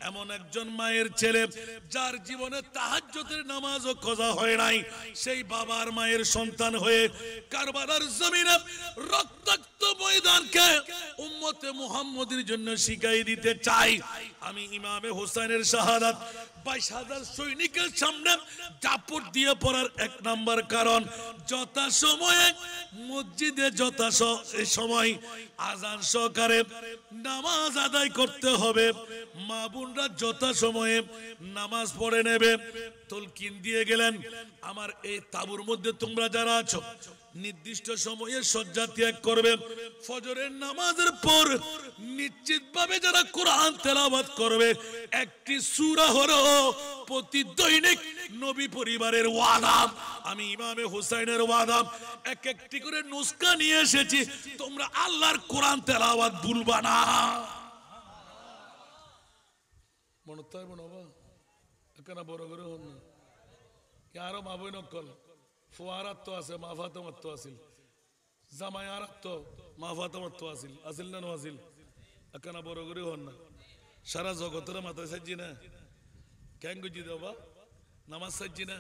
A: এমন একজন মায়ের ছেলে যার জীবনে তাহাজ্জুদের নামাজও কজা হয় নাই, সেই বাবার মায়ের সন্তান হয়ে কারবালার জমিনে রক্তাক্ত ময়দানকে উম্মতে মুহাম্মদের জন্য শিখাই দিতে চাই। আমি ইমামে হোসেনের শাহাদাত 22,000 সৈনিকের সামনে জাপট দিয়ে পড়ার 1 নাম্বার কারণ, যথা সময়ে মসজিদে যথা সময় আজান সহকারে নামাজ আদায় করতে হবে। মা বোনরা যথা সময়ে নামাজ পড়ে নেবে। তলকিন দিয়ে গেলেন, আমার এই তাবুর মধ্যে তোমরা যারা আছো নির্দিষ্ট সময়ে শয্যা ত্যাগ করবে। ফজরের নামাজের পর নিশ্চিতভাবে যারা কোরআন তেলাওয়াত করবে, একটি সূরা হলো প্রতি দৈনিক নবী পরিবারের ওয়াদা। আমি ইমামে হুসাইনের ওয়াদা এক একটি করে নুসখা নিয়ে এসেছি, তোমরা আল্লাহর কোরআন তেলাওয়াত ভুলবা না। মনে তাই বাবা এখানে বড় করে হন না, আরো মা বই নকল ফুয়ারাত তো আছে, মা ফাতেমার তো আছিল, জামায়ারাত তো মা ফাতেমার তো আছিল, আছিল না নআছিল? এখানে বড় করে হন না, সারা জগতের মাথায় সাজি না, কেন গুজি দেবা নামাজ সাজি না,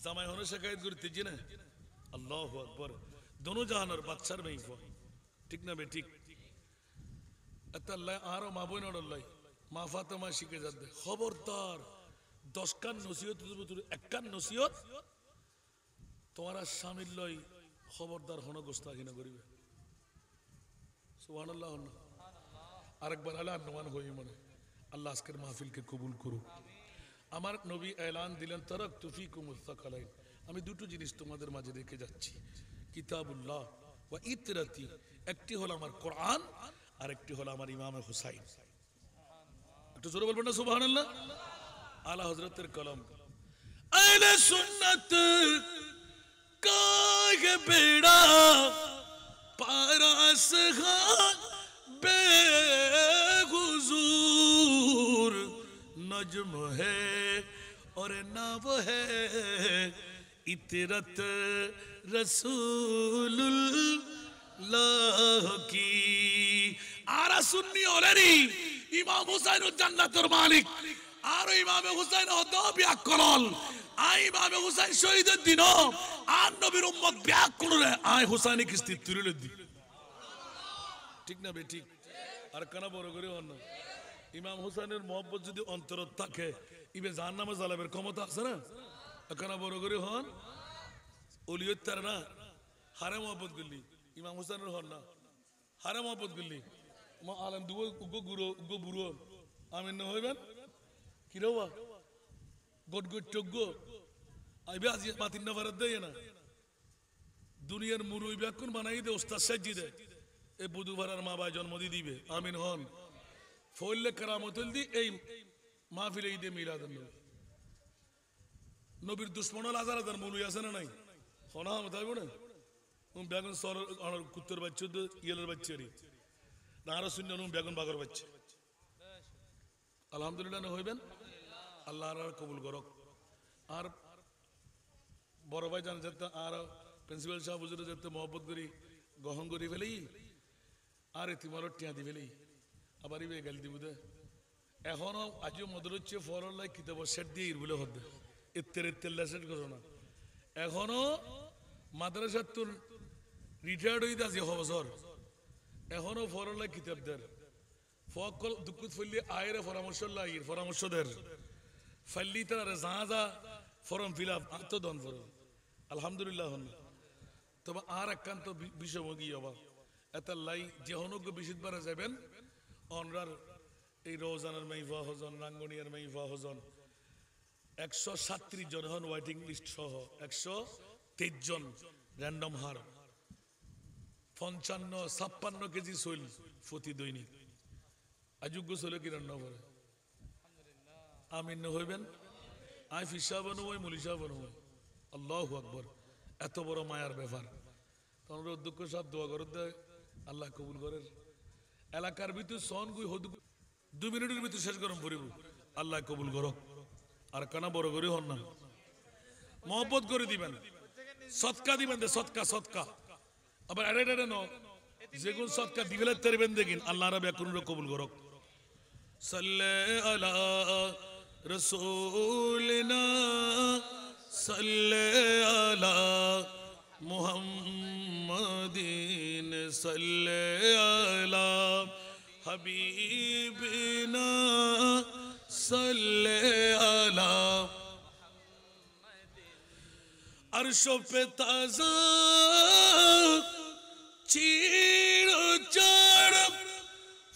A: জামাই হনে শেখায়ত করতেছি না। আল্লাহু আকবার। দোনো জাহানের বাচ্চার মেয়ে, ঠিক না বে ঠিক? আল্লাহ আরো মা বই নড়াই মা ফাতেমা শিখে যাবে। খবরদার 10 কান নসিহত 1 কান নসিহত তোমার স্বামীর লই, খবরদার হন গোস্তাখিনা করিবে। সুবহানাল্লাহ। আরেকবার আল্লাহ আনমান হই মনে, আল্লাহ আজকের মাহফিলকে কবুল করুক। আমার নবী এলান দিলেন, তারাকতু ফিকুমুস সাকালাইন, আমি 2টো জিনিস তোমাদের মাঝে রেখে যাচ্ছি, কিতাবুল্লাহ ওয়া ইতরাতি। একটি হলো আমার কোরআন, আর একটি হলো আমার ইমামে হুসাইন। একটু জোরে বলবেন না সুবহানাল্লাহ? আলা হযরতের কলম। আহলে সুন্নাত का बेड़ा पारस बेहुजूर नज्म है और नाव है इतरत रसूलुल्लाह की। आरा सुन्नी ओलेरी इमाम हुसैन जन्नतुर मालिक আর ইমামে হুসাইন হতো ব্যাকরণ। আই ইমামে হুসাইন শহীদের দিন আর নবীর উম্মত ব্যাকরণে আই হুসাইনি কিস্তি তুলে দি, ঠিক না বে ঠিক? আর কানা বড় করে অন্য ইমাম হুসাইনের মহব্বত যদি অন্তর থাকে, ইবে জাহান্নামে জ্বালাবের ক্ষমতা আছে না? কানা বড় করে হন ওলিয়ত তার না, হারে মহব্বত করলি ইমাম হুসাইনের হন না, হারে মহব্বত করলি মা আলম দুগো উগো গুরু উগো বুড়ো আমিন না হইবেন কিরবা গট গট টগ্গো আইবে আজি মাতিন না ভারত দেয় না দুনিয়ার মুরুই ব্যাকুন বানাই দে ওস্তাদ সাজি দে এই বুধু ভাড়ার মা ভাই জন্ম দি দিবে আমিন হন ফইলে কারামতুল দি এই মাহফিলে ঈদে মিলাদুন নবী নবীর দুশমনল হাজার হাজার মুলুই আছে না নাই হনা মতাইব না বেগুন সর কুত্তর বাচ্চা ইয়েলের বাচ্চারি নারা শূন্য বেগুন বাগর বাচ্চা আলহামদুলিল্লাহ না হইবেন আল্লাহ আর কবুল করক। আর বড় ভাই জান যেতে আর প্রিন্সিপাল সাহেব হুজুরে যেতে মহব্বত করি গ্রহণ করে ফেলেই আর তোমার টিয়া দি ফেলেই আবার ইবে গাল দিব দে এখনো আজও মদর হচ্ছে ফরলাই কিতাব সেট দিয়ে বলে হদ্দে এত্তের লেসেট ঘোষণা এখনো মাদ্রাসার তোর রিটায়ার্ড হয়ে আছে বছর এখনো ফরলাই কিতাবদের ফকল দুকুত ফল্লি আয়ের পরামর্শ দের ফাল্লি তারা যা ফর্ম ফিল আপ আত্মদন ফরম আলহামদুলিল্লাহ তবে আর একান্ত বিষমগী অভাব এত লাই যে হনজ্ঞ বিশুদ্ধবারে যাবেন অনরার এই রোজানের মাইফা হজন রাঙ্গনিয়ার মাইফা হজন 137 জন হন ওয়েটিং লিস্ট সহ 123 জন র্যান্ডম হার 55-56 কেজি শৈল প্রতি দৈনিক আযোগ্য চলে কি রান্না করে আমিন হইবেন আই ফিসা বনবই মুলিশা বনবই আল্লাহু আকবার এত বড় মায়ার ব্যাপার তোমরা অধ্যক্ষ সাহেব দোয়া করে দেয় আল্লাহ কবুল করেন এলাকার ভিতর সন গুই হদু 2 মিনিটের ভিতর শেষ গরম পড়িব আল্লাহ কবুল করো আর কানা বড় করে হন না মহব্বত করে দিবেন সদকা দিবেন দে সদকা আবার আরে ন যেগুন সদকা দিবেলে তেরবেন দেখিন আল্লাহ রাব্বি কোন কবুল করো সাল্লাল্লাহু আলা রাসূলিনা সাল্লাল্লাহু আলা মুহাম্মাদিন সাল্লাল্লাহু আলা হাবিবিনা সাল্লাল্লাহু আলা अर्शो पे ताजा चीर चाड़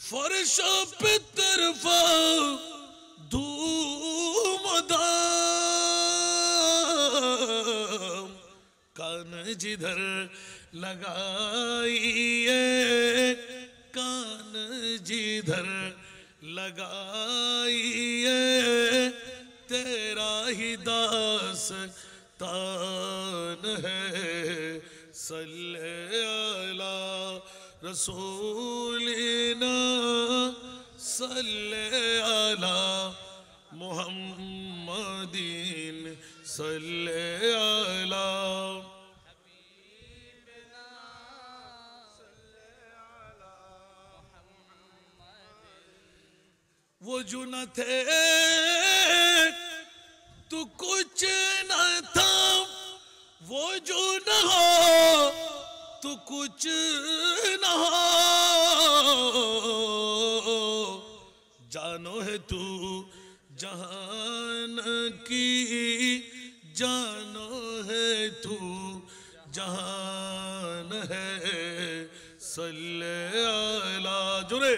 A: फर्शों पे तरफा धूमधाम कान जिधर लगाइए कान जिधर लगाइए तेरा ही दास तान है सल्लल्लाहु अला रसूलिना सल्लल्लाहु अला मुहम्मदिन सल्लल्लाहु अला हबीबना सल्लल्लाहु अला मुहम्मदिन वो जो न थे तू कुछ न था वो जो न हो तू कुछ न हो जानो है तू जहान की जानो है तू जहान है सल्लल्लाहु अलैहि जुरे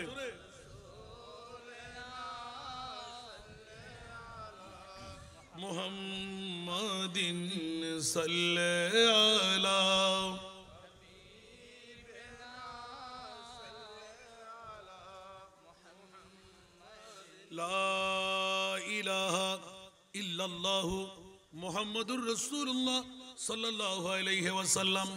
A: मुहम्मदिन सल्लल्लाहु अला ला इलाहा इल्लल्लाहु मुहम्मदुर रसूलुल्लाह सल्लल्लाहु अलैहि वसल्लम।